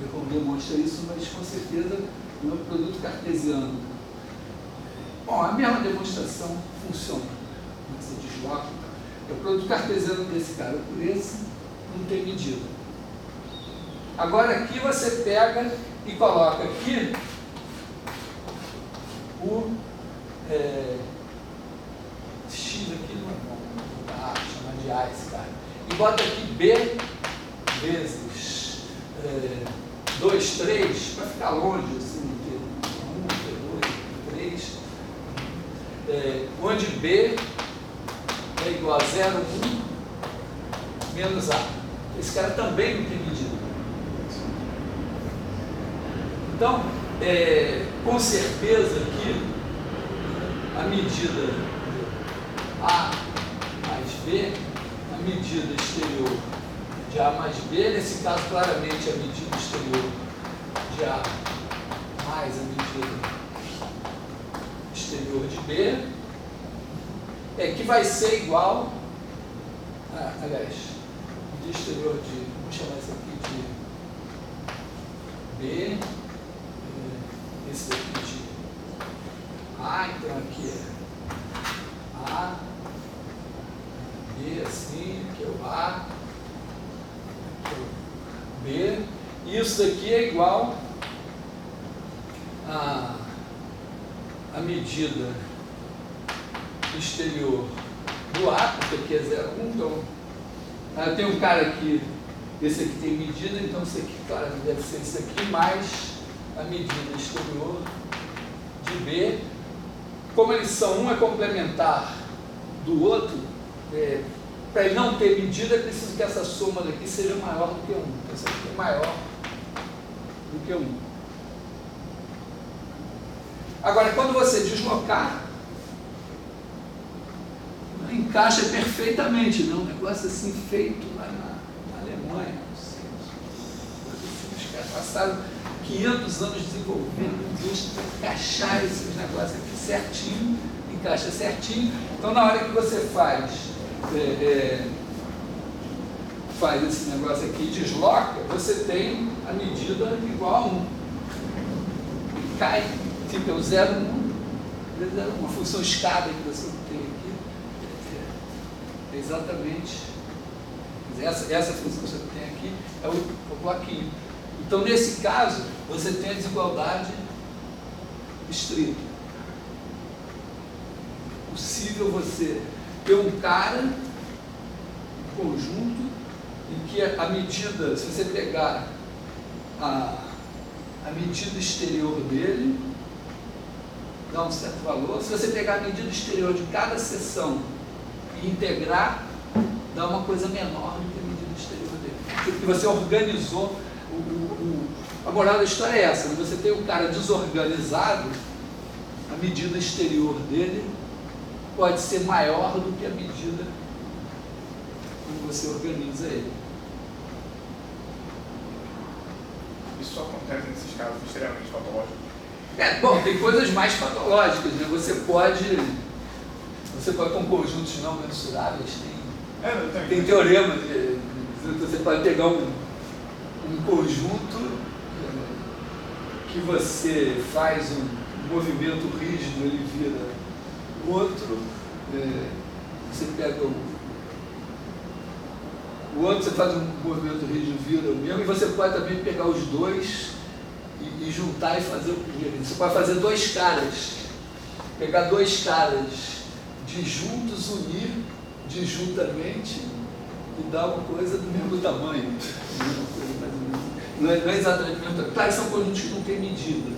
Speaker 1: ver como demonstra isso, mas com certeza o meu produto cartesiano. Bom, a mesma demonstração funciona. Como você desloca, o produto cartesiano desse cara por esse não tem medida. Agora aqui você pega e coloca aqui o x aqui não é bom, chamar de A esse cara. E bota aqui B vezes 2, 3, para ficar longe, assim, ter 1, ter 2, 3, onde B é igual a 0, 1, menos A. Esse cara também não tem medida. Então, com certeza aqui, a medida A mais B, a medida exterior de A mais B, nesse caso claramente a medida exterior de A mais a medida exterior de B, que vai ser igual aliás, medida exterior de, vamos chamar isso aqui de B, esse daqui de A, então aqui é A, B assim, aqui é o A, aqui é o B, e isso daqui é igual a medida exterior do A, porque aqui é 0,1, então eu tenho um cara aqui, esse aqui tem medida, então esse aqui, claro, deve ser esse aqui, mais a medida exterior de B. Como eles são, um é complementar do outro, para ele não ter medida, é preciso que essa soma daqui seja maior do que 1. Então, essa aqui é maior do que 1. Agora, quando você deslocar, encaixa perfeitamente, não? Um negócio assim feito lá na Alemanha. Não sei, os caras passaram 500 anos desenvolvendo indústria para encaixar esses negócios aqui certinho, encaixa certinho. Então, na hora que você faz esse negócio aqui e desloca, você tem a medida igual a 1. E cai, fica o 0,1. Uma função escada que você tem aqui. Exatamente. Essa função que você tem aqui é o bloquinho. Então, nesse caso, você tem a desigualdade estrita. É possível você ter um cara, um conjunto, em que a medida, se você pegar a medida exterior dele, dá um certo valor. Se você pegar a medida exterior de cada seção e integrar, dá uma coisa menor do que a medida exterior dele. Porque você organizou, a moral da história é essa, né? Você tem um cara desorganizado, a medida exterior dele pode ser maior do que a medida quando você organiza ele.
Speaker 3: Isso só acontece nesses casos extremamente patológicos?
Speaker 1: Bom, tem coisas mais patológicas, né? Você pode ter um conjuntos não mensuráveis, tem teoremas, você pode pegar um conjunto que você faz um movimento rígido, ele vira o outro, você pega o outro, você faz um movimento rígido, vira o mesmo, e você pode também pegar os dois e juntar e fazer o primeiro. Você pode fazer dois caras, pegar dois caras disjuntos, unir disjuntamente e dar uma coisa do mesmo tamanho. Não é exatamente o mesmo tamanho. Claro, são conjuntos que não têm medida.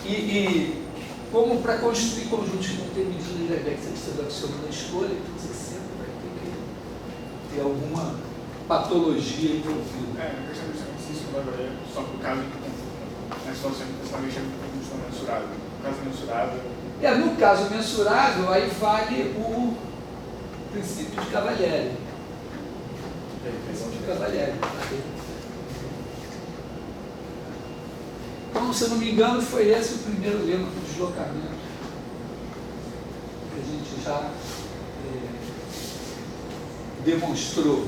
Speaker 1: E como para construir conjuntos que não têm medida, você precisa da absoluta escolha, então você sempre vai ter que ter alguma patologia envolvida.
Speaker 3: Eu questão de isso vai valer só por caso na situação que você está mexendo com a condição mensurável. No caso mensurável.
Speaker 1: No caso mensurável, aí vale o princípio de Cavalieri. De Cavalieri. Então, se eu não me engano, foi esse o primeiro lema do deslocamento que a gente já demonstrou.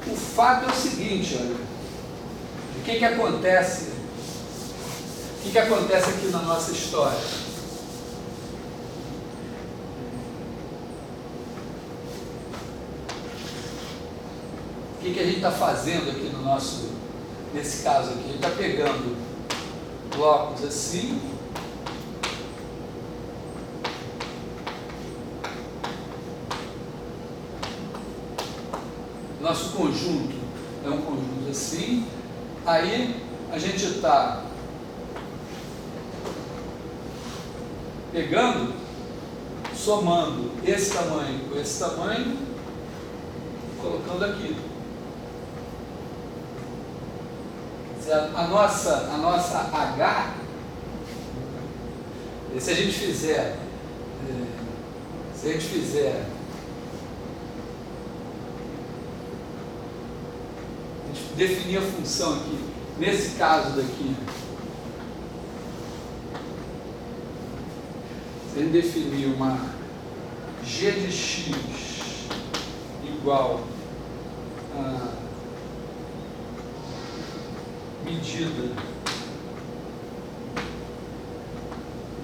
Speaker 1: O fato é o seguinte, olha, o que acontece? O que acontece aqui na nossa história? O que a gente está fazendo aqui no nosso, nesse caso aqui? A gente está pegando blocos assim, nosso conjunto é um conjunto assim, aí a gente está pegando, somando esse tamanho com esse tamanho, colocando aqui. A nossa H, se a gente fizer definir a função aqui, nesse caso daqui, se a gente definir uma g de x igual a medida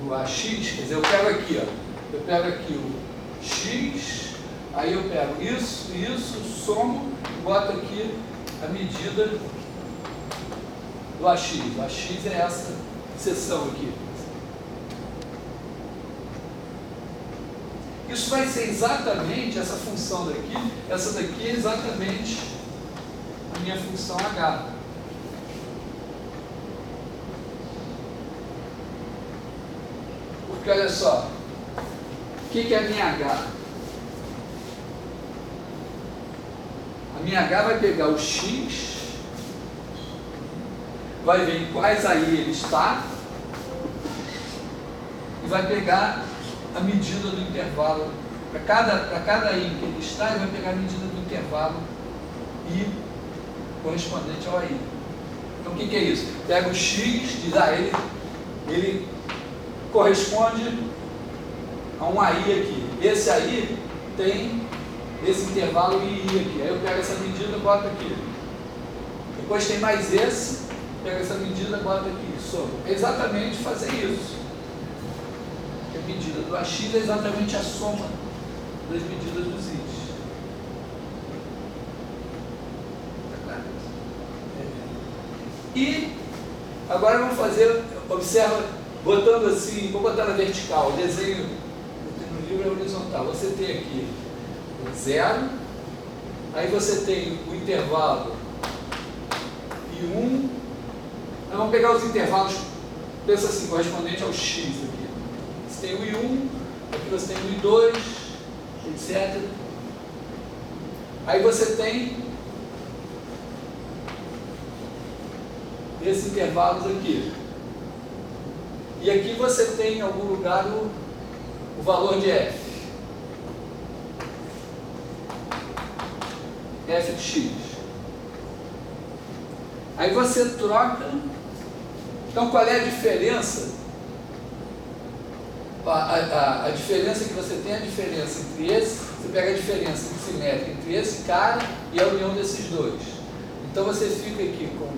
Speaker 1: do AX, quer dizer, eu pego aqui o x, aí eu pego isso, somo e boto aqui a medida do AX. O AX é essa seção aqui. Isso vai ser exatamente essa função daqui, essa daqui é exatamente a minha função H. Porque olha só, o que é a minha H? A minha H vai pegar o x, vai ver em quais aí ele está, e vai pegar a medida do intervalo. Para cada I que ele está, ele vai pegar a medida do intervalo I correspondente ao AI. Então o que é isso? Pega o x, diz, ele corresponde a um AI aqui. Esse AI tem esse intervalo I aqui. Aí eu pego essa medida e boto aqui. Depois tem mais esse, pego essa medida e boto aqui. É exatamente fazer isso. A medida do AX é exatamente a soma das medidas dos Is. Tá claro? E agora vamos fazer, observa, botando assim, vou botar na vertical, o desenho no livro é horizontal. Você tem aqui o 0, aí você tem o intervalo I1, nós vamos pegar os intervalos, pensa assim, correspondente ao X aqui. Você tem o I1, aqui você tem o I2, etc. Aí você tem esses intervalos aqui. E aqui você tem em algum lugar o valor de F. F de X. Aí você troca. Então qual é a diferença? A diferença que você tem é a diferença entre esse, você pega a diferença simétrica entre esse cara e a união desses dois. Então você fica aqui com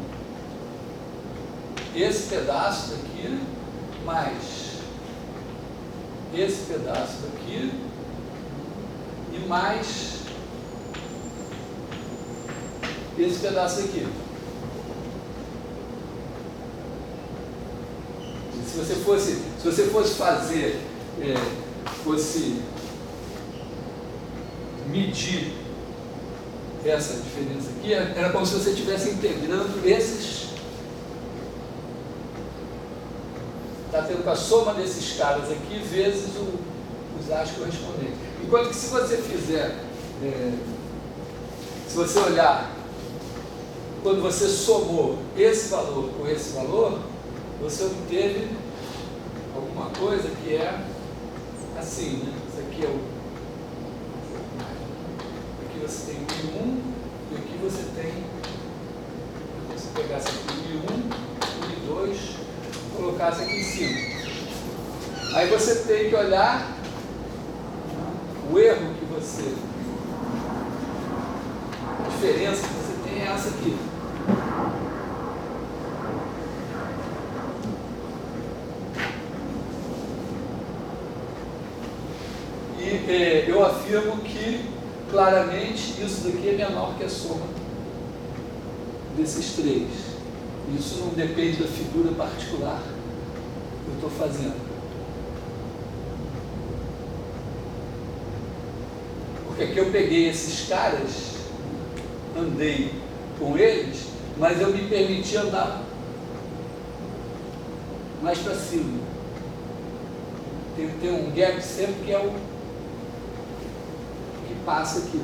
Speaker 1: esse pedaço daqui, mais esse pedaço daqui, e mais esse pedaço aqui. Se você fosse fazer, fosse medir essa diferença aqui, era como se você estivesse integrando esses. Está tendo a soma desses caras aqui vezes os A's correspondentes. Enquanto que se você fizer, se você olhar, quando você somou esse valor com esse valor, você obteve alguma coisa que é assim, né? Isso aqui é o. Aqui você tem o I1 e aqui você tem. Se você pegasse aqui o I1, o I2, colocasse aqui em cima. Aí você tem que olhar o erro que você. A diferença que você tem é essa aqui. Eu afirmo que, claramente, isso daqui é menor que a soma desses três. Isso não depende da figura particular que eu estou fazendo. Porque aqui eu peguei esses caras, andei com eles, mas eu me permiti andar mais para cima. Tem um gap sempre que é o que passa aqui.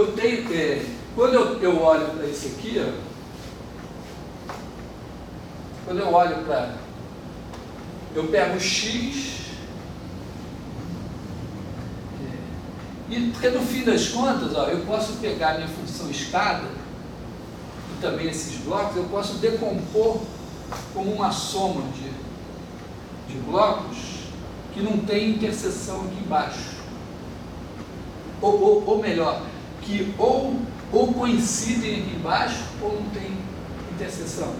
Speaker 1: eu tenho, quando eu olho para isso aqui, ó, quando eu olho para, eu pego o x, e porque no fim das contas, ó, eu posso pegar a minha função escada, e também esses blocos, eu posso decompor como uma soma de blocos que não tem interseção aqui embaixo. Ou melhor, que ou coincidem aqui embaixo ou não tem interseção.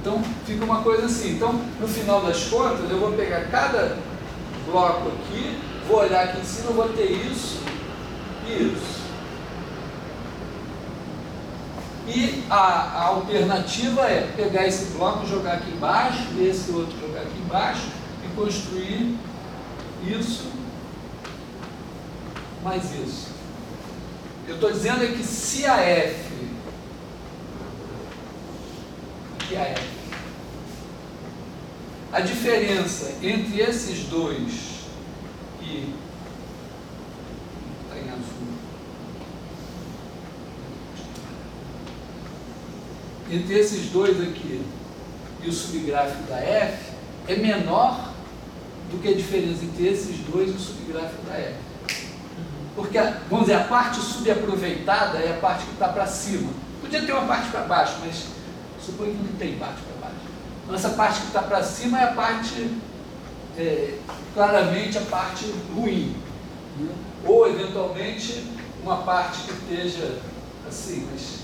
Speaker 1: Então, fica uma coisa assim. Então, no final das contas, eu vou pegar cada bloco aqui, vou olhar aqui em cima, eu vou ter isso e isso. E a alternativa é pegar esse bloco, jogar aqui embaixo, e esse outro jogar aqui embaixo, e construir isso mais isso. Eu estou dizendo é que se a F, aqui a F, a diferença entre esses dois que está em azul, entre esses dois aqui e o subgráfico da F é menor do que a diferença entre esses dois e o subgráfico da F. Porque, vamos dizer, a parte subaproveitada é a parte que está para cima. Podia ter uma parte para baixo, mas suponho que não tem parte para baixo. Então, essa parte que está para cima é a parte, claramente a parte ruim. Né? Ou, eventualmente, uma parte que esteja assim, mas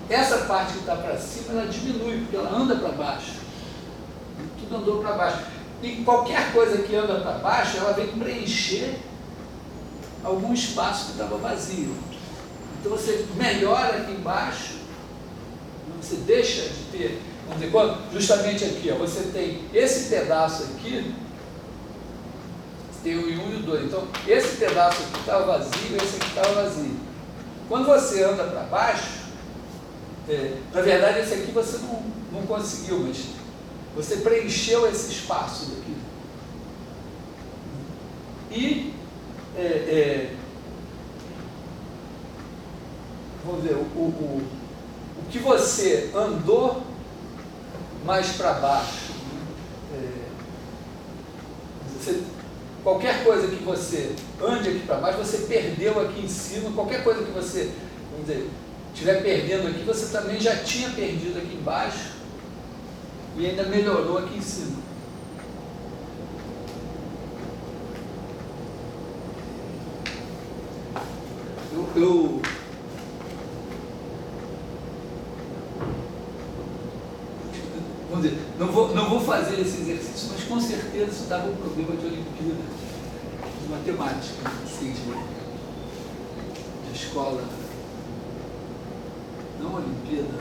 Speaker 1: essa parte que está para cima, ela diminui, porque ela anda para baixo. Tudo andou para baixo. E qualquer coisa que anda para baixo, ela vem preencher algum espaço que estava vazio. Então você melhora aqui embaixo, você deixa de ter, vamos dizer, justamente aqui, ó, você tem esse pedaço aqui, você tem o 1 e o 2, então esse pedaço aqui estava vazio, esse aqui estava vazio. Quando você anda para baixo, na verdade esse aqui você não conseguiu, mas você preencheu esse espaço daqui. E vamos ver, o que você andou mais para baixo, qualquer coisa que você ande aqui para baixo, você perdeu aqui em cima, qualquer coisa que você, vamos dizer, estiver perdendo aqui, você também já tinha perdido aqui embaixo e ainda melhorou aqui em cima. Vamos dizer, não vou fazer esse exercício, mas com certeza isso dava um problema de Olimpíada, de matemática, assim, de escola, não Olimpíada,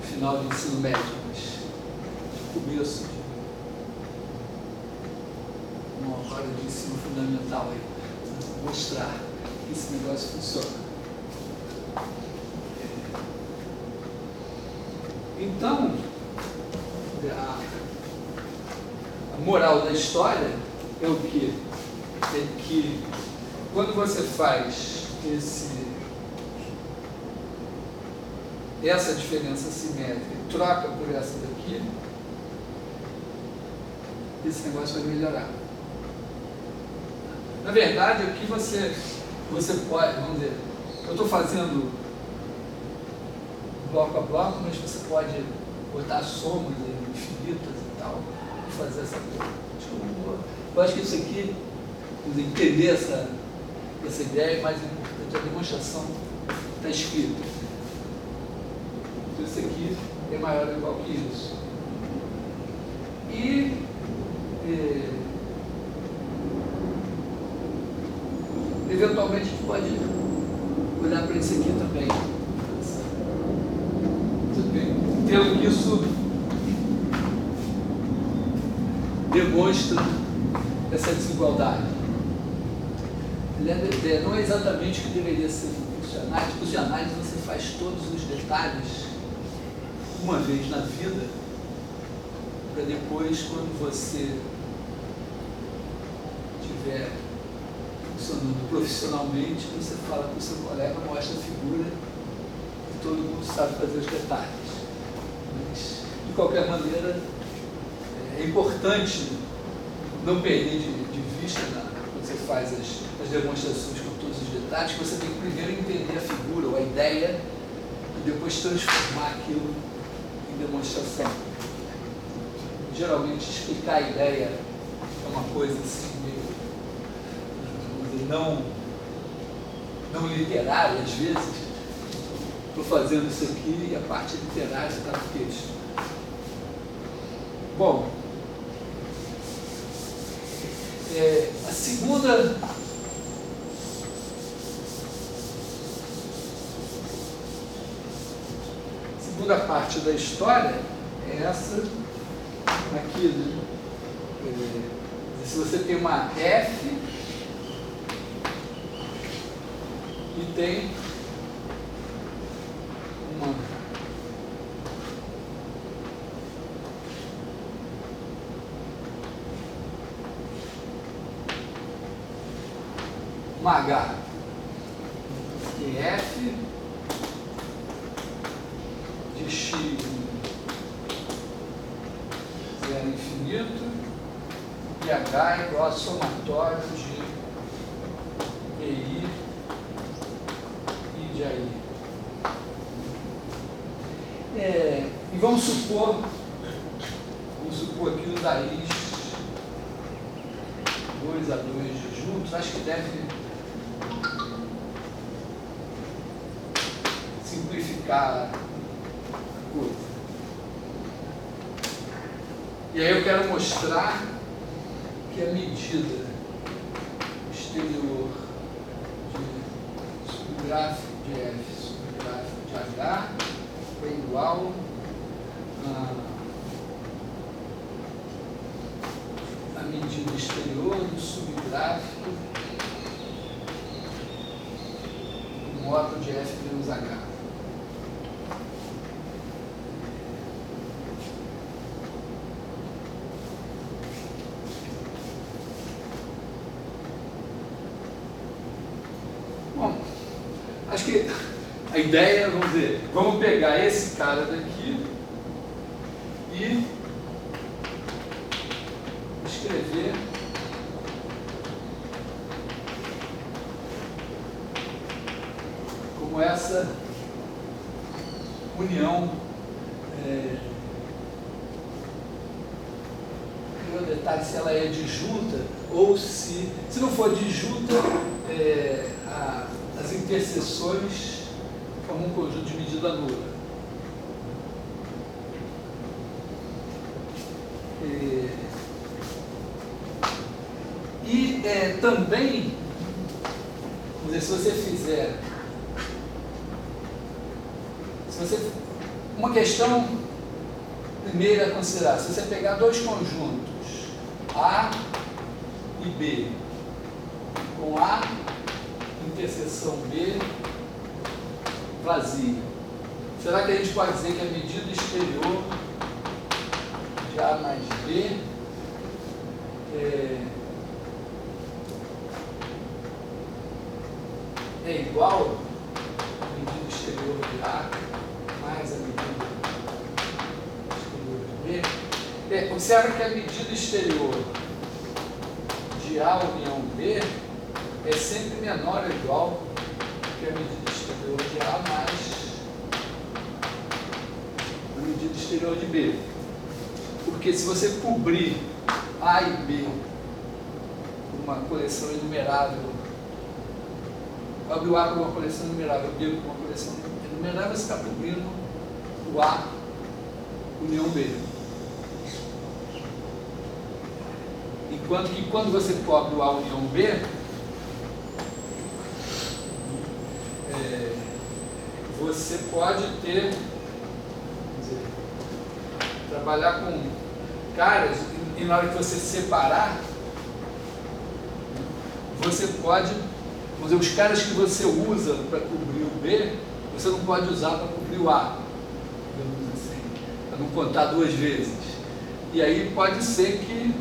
Speaker 1: final de ensino médio, mas de começo, uma hora de ensino fundamental aí, para mostrar que esse negócio funciona. Então, a moral da história é o quê? É que quando você faz essa diferença simétrica e troca por essa daqui, esse negócio vai melhorar. Na verdade, aqui você pode, vamos dizer, eu estou fazendo bloco a bloco, mas você pode botar somas infinitas e tal, e fazer essa coisa. Eu acho que isso aqui, entender essa ideia é mais importante, a demonstração está escrita. Então isso aqui é maior ou igual que isso. E eventualmente a gente pode olhar para isso aqui também. Tendo que isso demonstra essa desigualdade. Não é exatamente o que deveria ser no curso de análise. No curso de análise você faz todos os detalhes uma vez na vida, para depois, quando você tiver funcionando profissionalmente, você fala com o seu colega, mostra a figura e todo mundo sabe fazer os detalhes. Mas, de qualquer maneira, é importante não perder de vista, quando você faz as demonstrações com todos os detalhes, que você tem que primeiro entender a figura ou a ideia e depois transformar aquilo em demonstração. Geralmente, explicar a ideia é uma coisa assim, meio, não literária, às vezes. Estou fazendo isso aqui e a parte literária está no texto. Bom, a segunda parte da história é essa aqui, né? Se você tem uma F e tem uma H, tem F de X zero infinito e H é igual a somatório de EI e de AI. E vamos supor que os AIs 2 a 2 juntos, acho que deve simplificar a coisa. E aí eu quero mostrar que a medida exterior de subgráfico de F, subgráfico de H é igual a medida exterior do subgráfico do módulo de F menos H. Bom, acho que a ideia, vamos pegar esse cara daqui e escrever como essa união. O detalhe se ela é disjunta ou se não for disjunta, as interseções formam um conjunto de medida nula. Também, vamos dizer, se você fizer uma questão primeira a considerar, se você pegar dois conjuntos A e B, com A interseção B vazia, será que a gente pode dizer que a medida exterior de A mais B é igual à medida exterior de A mais a medida exterior de B? Observa que a medida exterior de A união B é sempre menor ou igual que a medida exterior de A mais a medida exterior de B. Porque se você cobrir A e B por uma coleção enumerável, abre o A por uma coleção enumerável, B por uma coleção enumerável, você está cobrindo o A união B. Enquanto que quando você cobre o A união B, você pode ter, trabalhar com caras, e na hora que você separar, você pode, vamos dizer, os caras que você usa para cobrir o B, você não pode usar para cobrir o A, digamos assim, para não contar duas vezes. E aí pode ser que,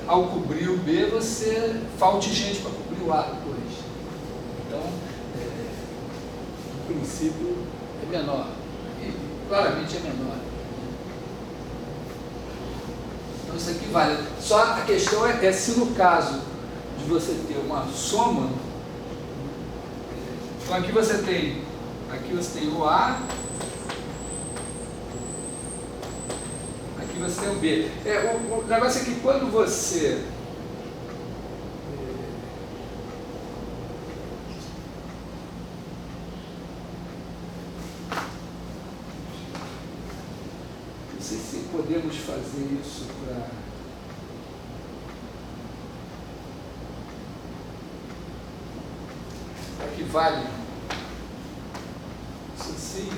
Speaker 1: ao cobrir o B, você falte gente para cobrir o A depois. Então, no princípio, é menor. E claramente é menor. Então, isso aqui vale. Só a questão é se no caso de você ter uma soma, então aqui você tem o A, aqui você tem o B. O negócio é que quando você não sei se podemos fazer isso para que vale. Isso sim.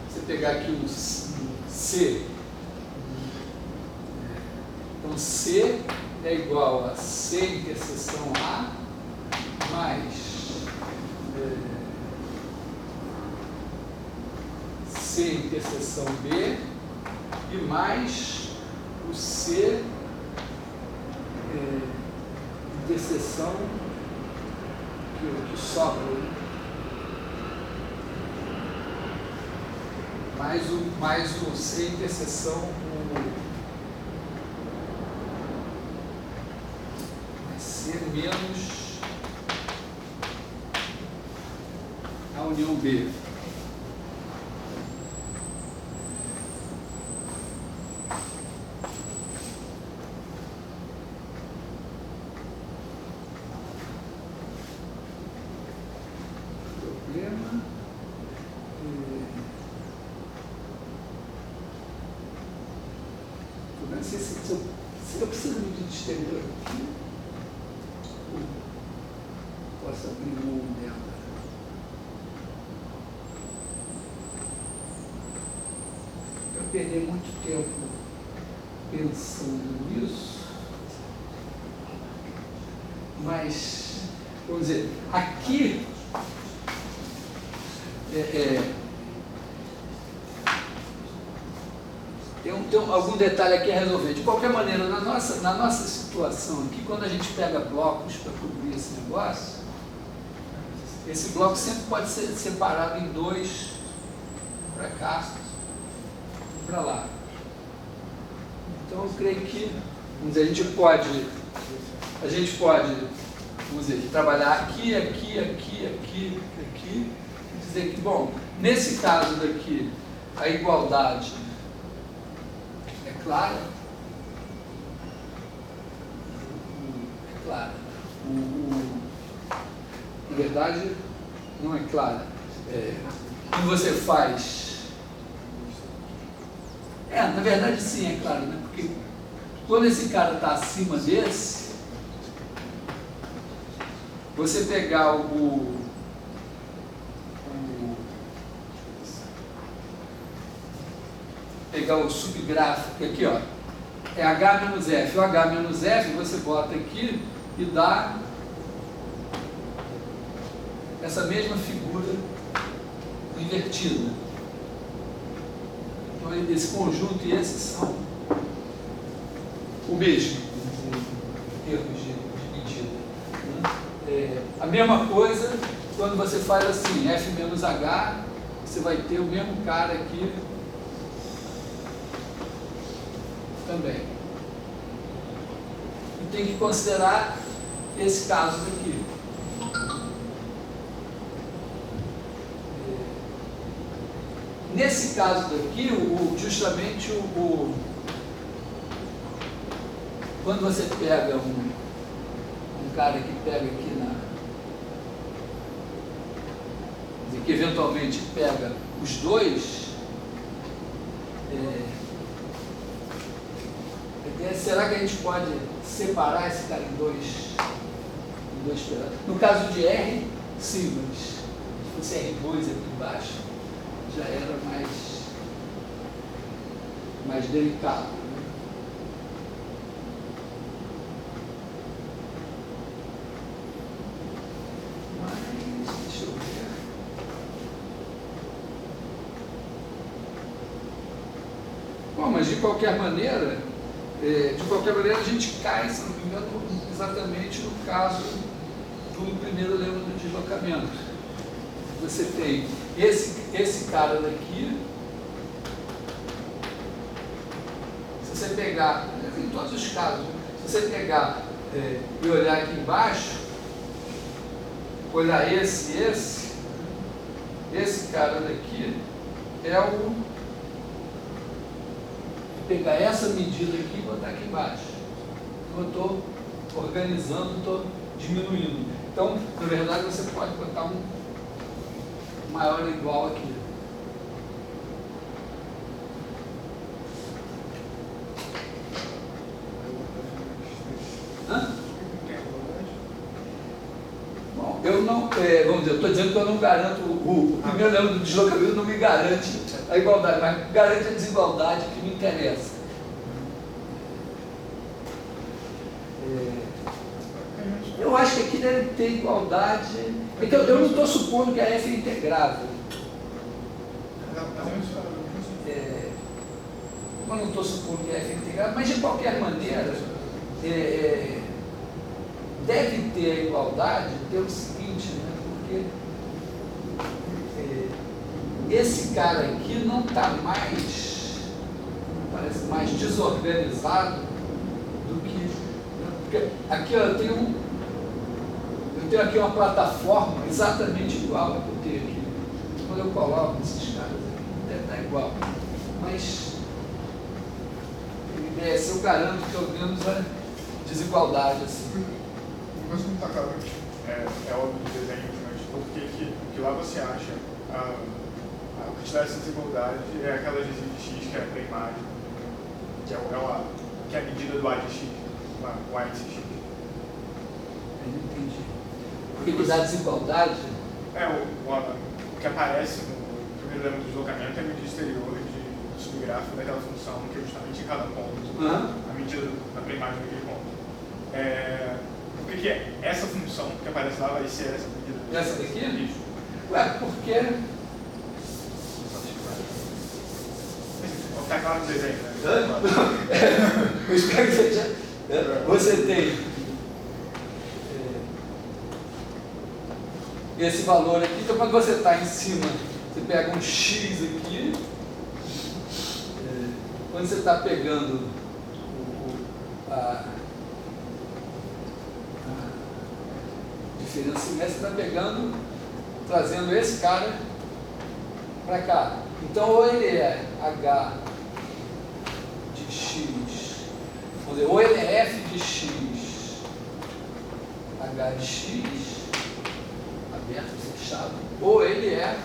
Speaker 1: Você pegar aqui o C. Então C é igual a C interseção A mais C interseção B e mais o C interseção que sobra, né? mais o C interseção vai ser menos a união B. Se eu preciso de exterior aqui, posso abrir um dela. Eu perdi muito tempo pensando nisso, mas, vamos dizer, aqui tem algum detalhe aqui a resolver. De qualquer maneira, na nossa situação aqui, quando a gente pega blocos para cobrir esse negócio, esse bloco sempre pode ser separado em dois, para cá e para lá. Então, eu creio que, vamos dizer, a gente pode, vamos dizer, trabalhar aqui, e dizer que, bom, nesse caso daqui, a igualdade clara, é clara. Na verdade, não é clara. Quando você faz... na verdade, sim, é claro, né? Porque quando esse cara está acima desse, você pegar pegar o subgráfico aqui, ó, é H menos F. O H menos F você bota aqui e dá essa mesma figura invertida. Então, esse conjunto e esses são o mesmo em termos de medida. A mesma coisa quando você faz assim, F menos H, você vai ter o mesmo cara aqui também. E tem que considerar esse caso daqui. Nesse caso daqui, justamente quando você pega um cara que pega aqui que eventualmente pega os dois, será que a gente pode separar esse cara em dois pedaços? No caso de R, sim, mas se fosse R2 aqui embaixo, já era mais delicado. Né? Mas, deixa eu ver. Bom, mas de qualquer maneira, De qualquer maneira, a gente cai, se não me engano, exatamente no caso do primeiro lema do deslocamento. Você tem esse cara daqui, se você pegar, em todos os casos, se você pegar e olhar aqui embaixo, olhar esse cara daqui é o... pegar essa medida aqui e botar aqui embaixo. Então, eu estou organizando, estou diminuindo. Então, na verdade, você pode botar um maior ou igual aqui. Hã? Bom, eu não, vamos dizer, eu estou dizendo que eu não garanto, o primeiro lema do deslocamento não me garante a igualdade, mas garante a desigualdade que me interessa. Eu acho que aqui deve ter igualdade. Então, eu não estou supondo que a F é integrável. Eu não estou supondo que a F é integrável, mas de qualquer maneira, deve ter a igualdade pelo seguinte, né? Porque esse cara aqui não está parece mais desorganizado do que... Porque aqui eu tenho aqui uma plataforma exatamente igual a que eu tenho aqui. Quando eu coloco esses caras aqui, deve estar igual. Mas, se eu garanto pelo menos a desigualdade. Assim.
Speaker 3: Uma coisa que não está claro é óbvio do desenho, mas porque que lá você acha a quantidade dessa desigualdade é aquela de x que é para a imagem, que é a medida do a de x, o a de x.
Speaker 1: Eu não entendi. Porque me dá desigualdade?
Speaker 3: O que aparece no primeiro lema do deslocamento é a medida exterior do subgráfico daquela função, que é justamente em cada ponto, a medida da pré-imagem daquele ponto. O que é essa função que aparece lá vai ser essa medida?
Speaker 1: Essa daqui? Isso. Ué, porque...
Speaker 3: Está claro no desenho, né?
Speaker 1: Eu espero que você tem... esse valor aqui, então quando você está em cima, você pega um x aqui, quando você está pegando a diferença simétrica, você está trazendo esse cara para cá. Então, ou ele é h de x, vamos dizer, ou ele é f de x, h de x, aberto, fechado, ou ele é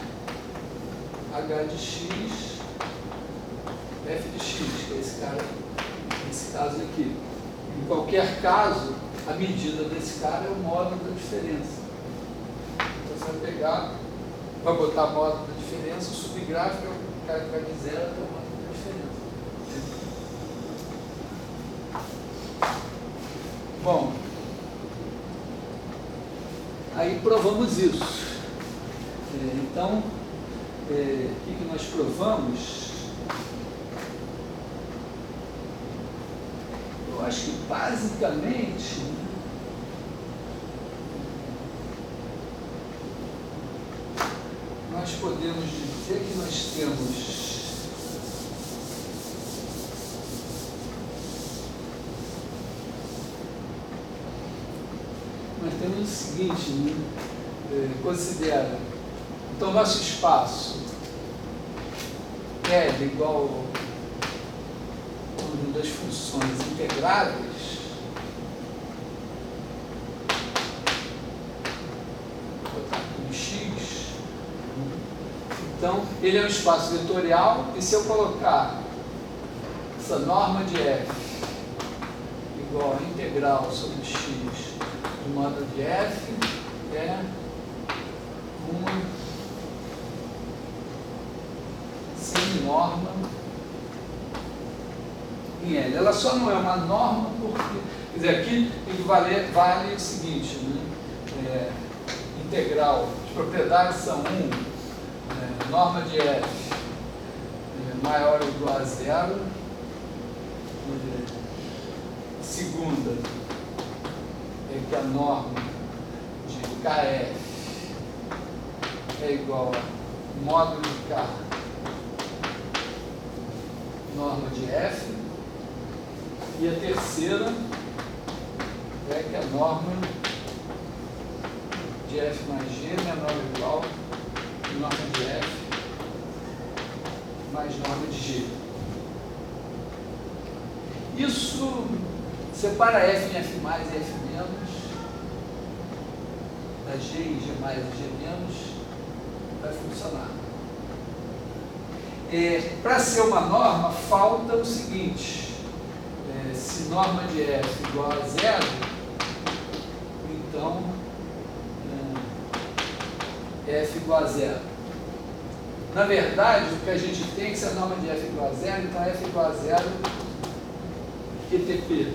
Speaker 1: h de x, f de x, que é esse cara, nesse caso aqui. Em qualquer caso, a medida desse cara é o módulo da diferença. Então você vai pegar, vai botar módulo da diferença, o subgráfico é o cara que vai de zero até o módulo da diferença. Bom, aí provamos isso. Então, o que nós provamos? Eu acho que basicamente nós podemos dizer que nós temos o seguinte, né? Considera, então nosso espaço é igual a número das funções integráveis, vou botar aqui um x, então ele é um espaço vetorial, e se eu colocar essa norma de f igual a integral sobre x do módulo de f é uma semi-norma em L. Ela só não é uma norma porque, quer dizer, aqui vale o seguinte, né? Integral, as propriedades são norma de f maior ou igual a zero, segunda é que a norma de KF é igual a módulo de K norma de F. E a terceira é que a norma de F mais G é menor ou igual a norma de F mais norma de G. Isso separa F em F mais e F menos, da G em G mais e G menos, vai funcionar. Para ser uma norma, falta o seguinte: se norma de F igual a zero, então F igual a zero. Na verdade, o que a gente tem é que se a norma de F igual a zero, então F igual a zero QTP.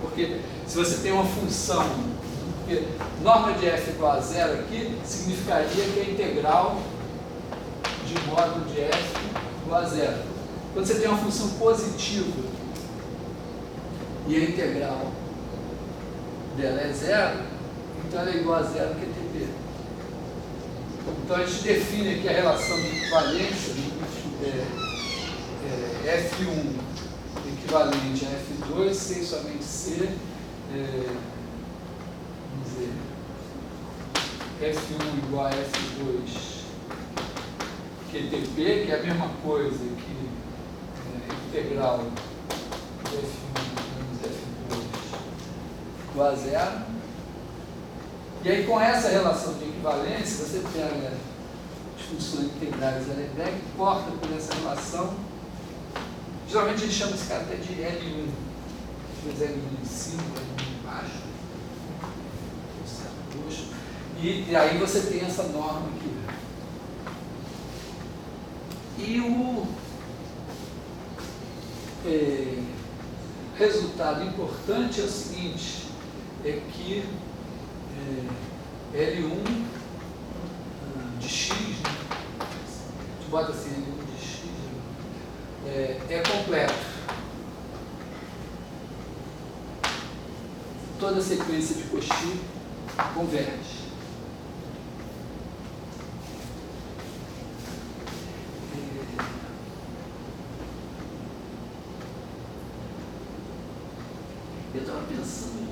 Speaker 1: Porque se você tem uma função, porque norma de F igual a zero aqui significaria que a integral de módulo de F igual a zero. Quando você tem uma função positiva e a integral dela é zero, então ela é igual a zero QTP. Então a gente define aqui a relação de equivalência F1 equivalente a F2 sem somente ser vamos dizer, F1 igual a F2 QTP, que é a mesma coisa que integral de F1 menos F2 igual a zero. E aí, com essa relação de equivalência, você pega as funções integrais Lebesgue, corta por essa relação. Geralmente a gente chama esse cara até de L1. Às vezes L1 em cima, L1 embaixo. E aí você tem essa norma aqui. E o resultado importante é o seguinte, é que L1 de X, né? A gente bota assim, L1 de X, é completo. Toda a sequência de Cauchy converge. Eu estava pensando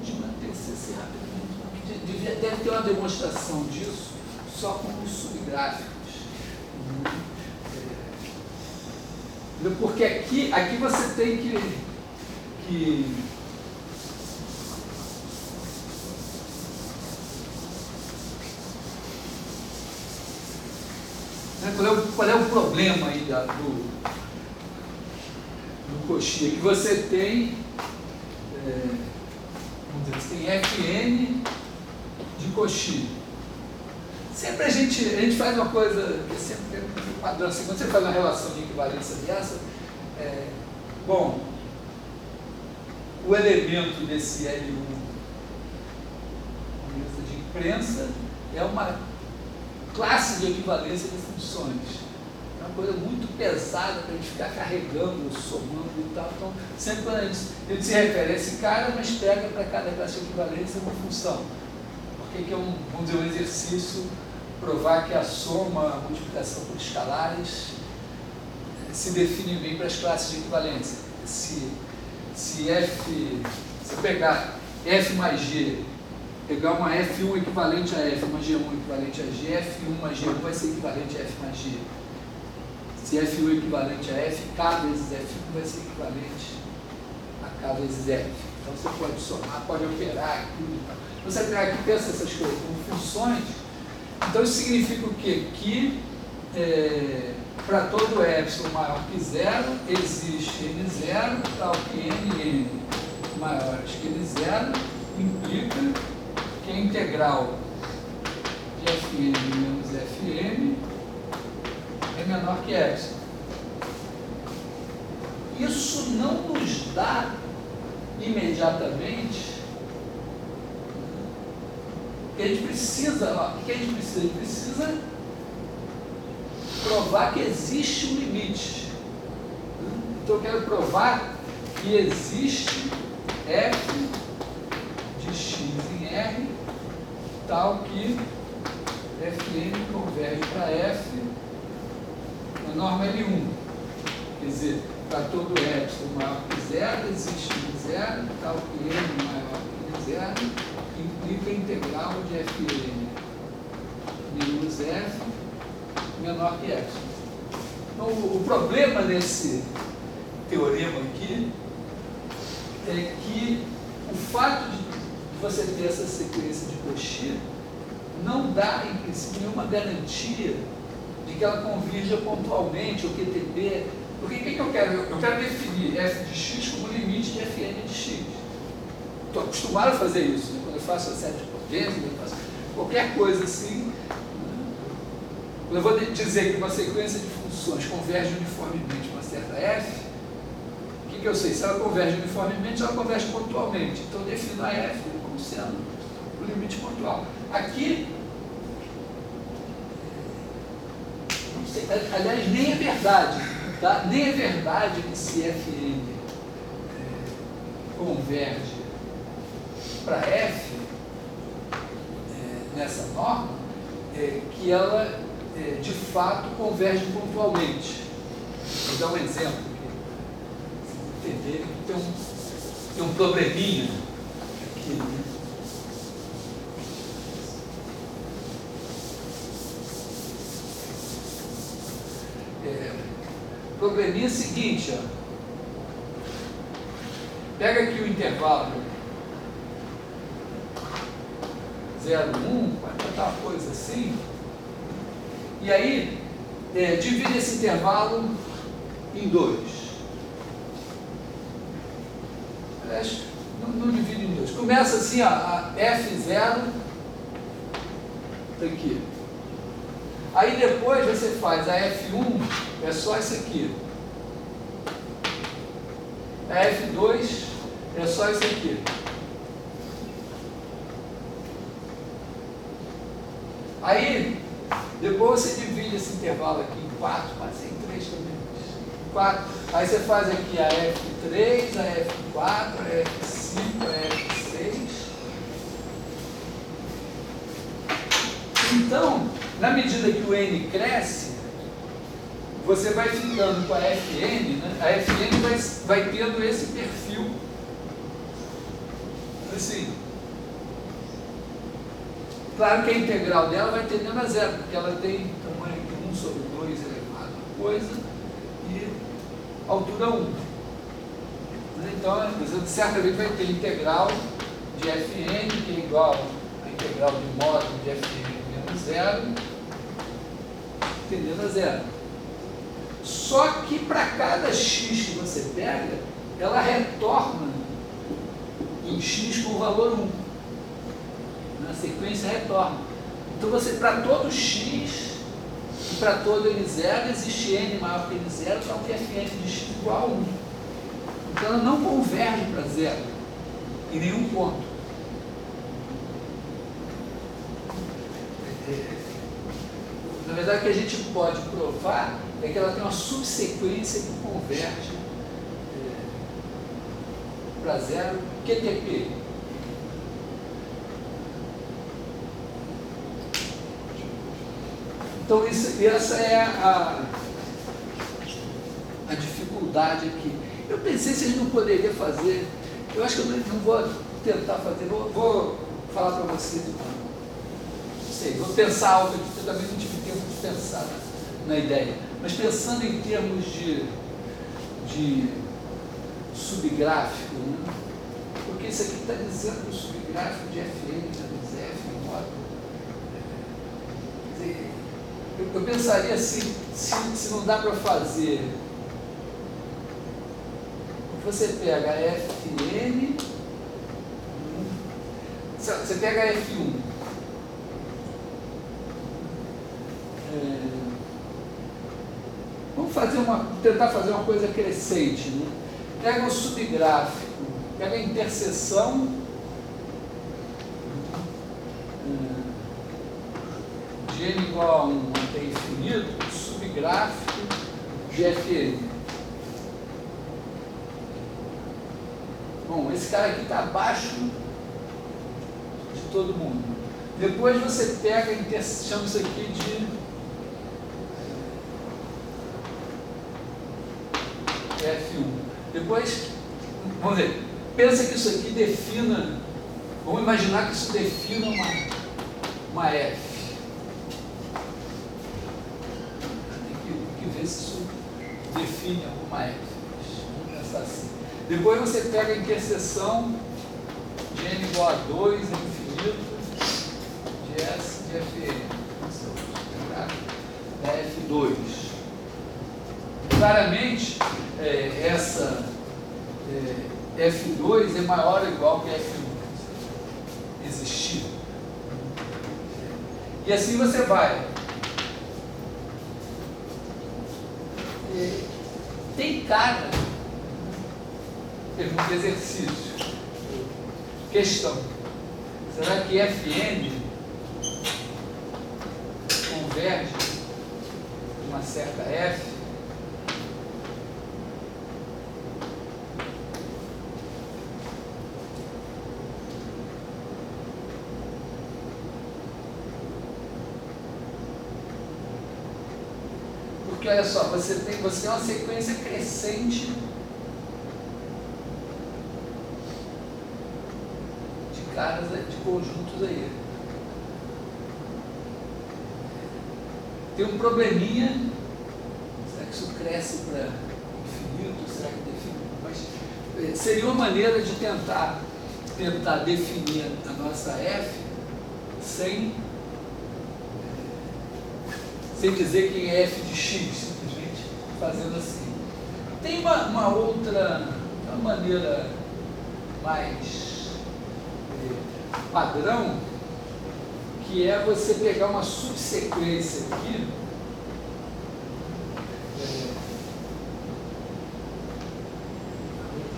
Speaker 1: de manter o CC rapidamente. Deve ter uma demonstração disso só com os subgráficos. Porque aqui você tem que qual é o problema aí do Cauchy? Que você tem vamos dizer, você tem Fn de Cauchy. Sempre a gente faz uma coisa que sempre é um padrão assim, quando você faz uma relação de equivalência dessa, bom, o elemento desse L1 de imprensa é uma classe de equivalência de funções. É uma coisa muito pesada para a gente ficar carregando, somando e tal. Então, sempre quando a gente se refere a esse cara, mas pega para cada classe de equivalência uma função. Porque que é vamos dizer, um exercício provar que a soma, a multiplicação por escalares se define bem para as classes de equivalência. Se pegar F mais G, pegar uma F1 equivalente a F, uma G1 equivalente a G, F1 mais G1 vai ser equivalente a F mais G. Se F1 é equivalente a F, K vezes F1 vai ser equivalente a K vezes F. Então você pode somar, pode operar tudo e tal. Você aqui pensa essas coisas como funções. Então isso significa o quê? Que para todo epsilon maior que zero, existe N0, tal que N maior que N0, implica que a integral de Fn menos Fm é menor que epsilon. Isso não nos dá imediatamente que a gente precisa, o que a gente precisa? A gente precisa provar que existe um limite. Então eu quero provar que existe f de x em R, tal que Fn converge para F na norma L1. Quer dizer, para todo epsilon maior que zero, existe zero, tal que n maior que zero, implica a integral de Fn menos F menor que epsilon. Então, o problema desse teorema aqui é que o fato de você ter essa sequência de Cauchy não dá, em princípio, nenhuma garantia de que ela convirja pontualmente, ou QTB. Porque o que eu quero? Eu quero definir f de x como limite de Fn de x. Estou acostumado a fazer isso, né? Quando eu faço a série de potências, eu faço qualquer coisa assim. Quando eu vou dizer que uma sequência de funções converge uniformemente uma certa f, o que eu sei? Se ela converge uniformemente, ela converge pontualmente. Então eu defino a f como sendo o limite pontual. Aqui, não sei, aliás, nem é verdade, tá? Nem é verdade que se Fn converge para F nessa norma, que ela de fato converge pontualmente. Vou dar um exemplo aqui, entenderem que tem um probleminha aqui, né? O probleminha é o seguinte, ó. Pega aqui o intervalo 0, 1, vai botar uma coisa assim, e aí divide esse intervalo em 2. Não divide em 2. Começa assim, ó, a F0 aqui. Aí depois você faz a F1, é só isso aqui. A F2 é só isso aqui. Aí, depois você divide esse intervalo aqui em 4, pode ser em 3 também. 4. Aí você faz aqui a F3, a F4, a F5, a F6. Então, na medida que o N cresce, você vai ficando com a Fn, né? A Fn vai tendo esse perfil assim. Claro que a integral dela vai tendendo a zero, porque ela tem tamanho de 1 sobre 2 elevado a coisa e altura 1. Então, você certamente vai ter integral de Fn, que é igual a integral de módulo de Fn menos zero, tendendo a zero. Só que para cada x que você pega, ela retorna em x com o valor 1. Na sequência retorna. Então você, para todo x e para todo n0, existe n maior que n0, então que Fn de x igual a 1. Então ela não converge para zero em nenhum ponto. Na verdade, o que a gente pode provar é que ela tem uma subsequência que converge para zero, QTP. Então, essa é a dificuldade aqui. Eu pensei se a gente não poderia fazer, eu acho que eu não vou tentar fazer, vou falar para vocês, não sei, vou pensar algo aqui, eu também não tive tempo de pensar na ideia, mas pensando em termos de subgráfico, né? Porque isso aqui está dizendo que o subgráfico de Fn menos F em modo. Eu pensaria assim, se não dá para fazer, você pega a Fn, você pega a F1, vamos tentar fazer uma coisa crescente, né? Pega o subgráfico, pega a interseção de n igual a 1 até infinito, subgráfico de Fn. Bom, esse cara aqui está abaixo de todo mundo. Depois você pega e chama isso aqui de F1. Depois, vamos ver, pensa que isso aqui defina, vamos imaginar que isso defina uma F. Tem que ver se isso define alguma F. Vamos pensar assim. Depois você pega a interseção de n igual a 2 infinito de S de Fn. Da F2. Claramente, essa F2 é maior ou igual que F1 existir. E assim você vai. Tem cara, pergunta de exercício, questão, será que Fn converge de uma certa F? Porque olha só, você tem uma sequência crescente de caras, de conjuntos aí. Tem um probleminha, será que isso cresce para infinito? Será que define? Mas seria uma maneira de tentar definir a nossa F sem dizer que é F de X, simplesmente fazendo assim. Tem uma outra, uma maneira mais padrão, que é você pegar uma subsequência aqui,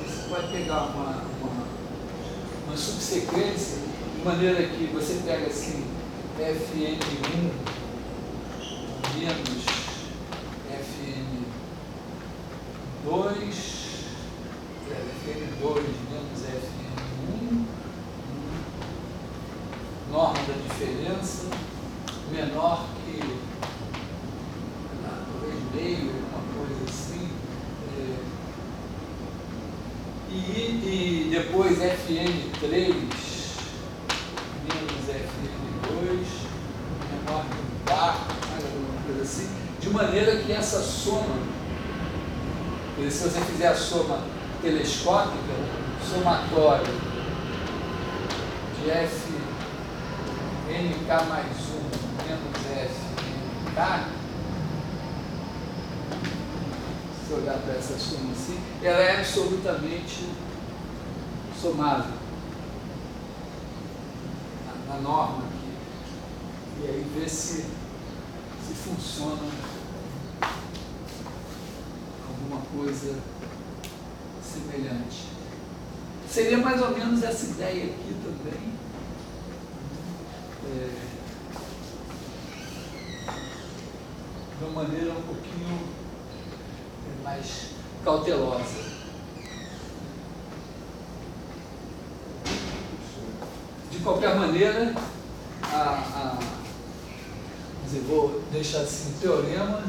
Speaker 1: você pode pegar uma subsequência de maneira que você pega assim, Fn1 menos Fn2 menos Fn1, norma da diferença menor que talvez meio, alguma coisa assim, e depois Fn3 menos Fn2 menor que um quarto, assim, de maneira que essa soma, se você fizer a soma telescópica, somatório de Fnk mais 1 menos Fnk, se olhar para essa soma assim, ela é absolutamente somável na norma aqui. E aí ver se funciona alguma coisa semelhante. Seria mais ou menos essa ideia aqui também. De uma maneira um pouquinho mais cautelosa. De qualquer maneira, vou deixar assim o teorema.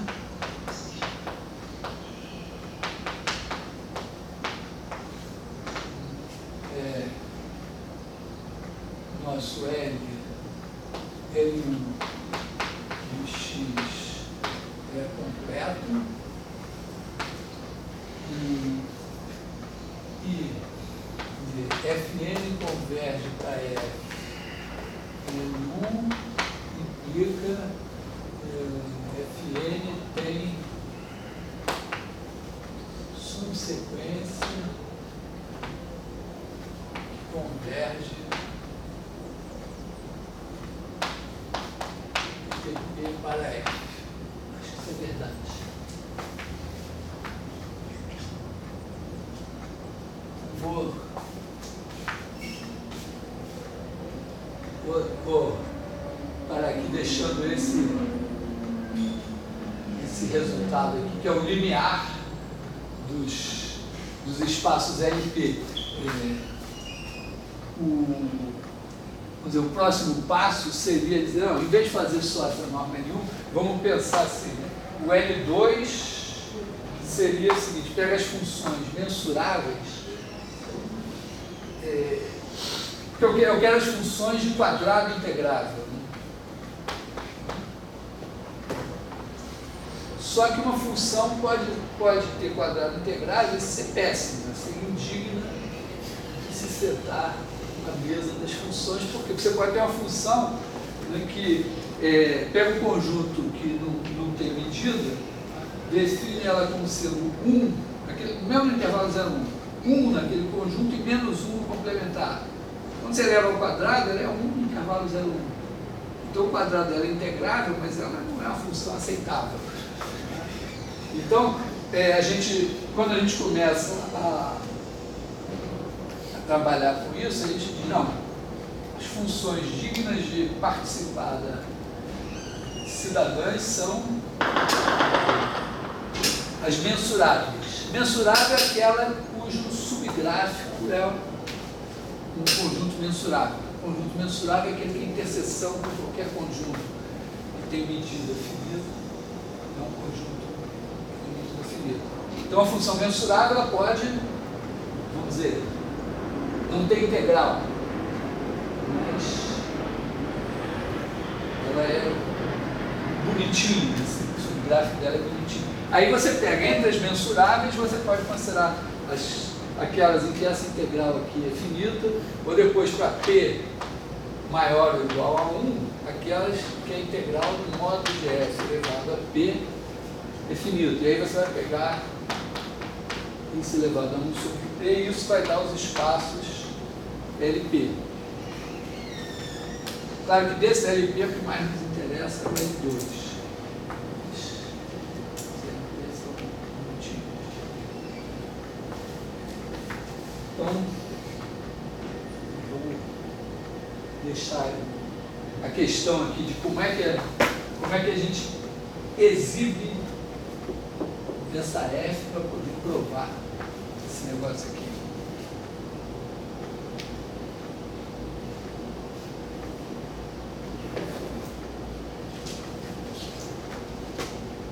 Speaker 1: Nosso L L1 de X é completo e Fn converge para F N1 implica Fn tem subsequência que converge de para F. Acho que isso é verdade. Vou parar aqui deixando esse resultado aqui, que é o limiar dos espaços LP. vamos dizer, o próximo passo seria dizer, não, em vez de fazer só essa norma N1, vamos pensar assim, né? O N2 seria o seguinte, pega as funções mensuráveis, porque eu quero as funções de quadrado integrável. Né? Só que uma função pode ter quadrado integrável e ser péssima, ser indigna de se sentar à mesa das funções, porque você pode ter uma função, né, que pega um conjunto que não tem medida, define ela como sendo 1, mesmo no intervalo 0,1, 1 naquele conjunto e menos 1 no complementar. Quando você leva ao quadrado, ela é 1 no intervalo 0,1. Então o quadrado dela é integrável, mas ela não é uma função aceitável. Então, quando a gente começa a trabalhar com isso, a gente diz, não, as funções dignas de participar da cidadãs são as mensuráveis. Mensurável é aquela cujo subgráfico é um conjunto mensurável. O conjunto mensurável é aquele que é interseção com qualquer conjunto que tem medida finita, é um conjunto com medida finita. Então a função mensurável ela pode, vamos dizer, não ter integral, mas ela é bonitinha, assim, o subgráfico dela é bonitinho. Aí você pega entre as mensuráveis, você pode considerar aquelas em que essa integral aqui é finita, ou depois para P maior ou igual a 1, aquelas que a integral do modo de f elevado a P é finito. E aí você vai pegar isso elevado a 1 sobre P, e isso vai dar os espaços LP. Claro que desse LP o que mais nos interessa é o L2. Então, vamos deixar a questão aqui de como é que a gente exibe essa F para poder provar esse negócio aqui.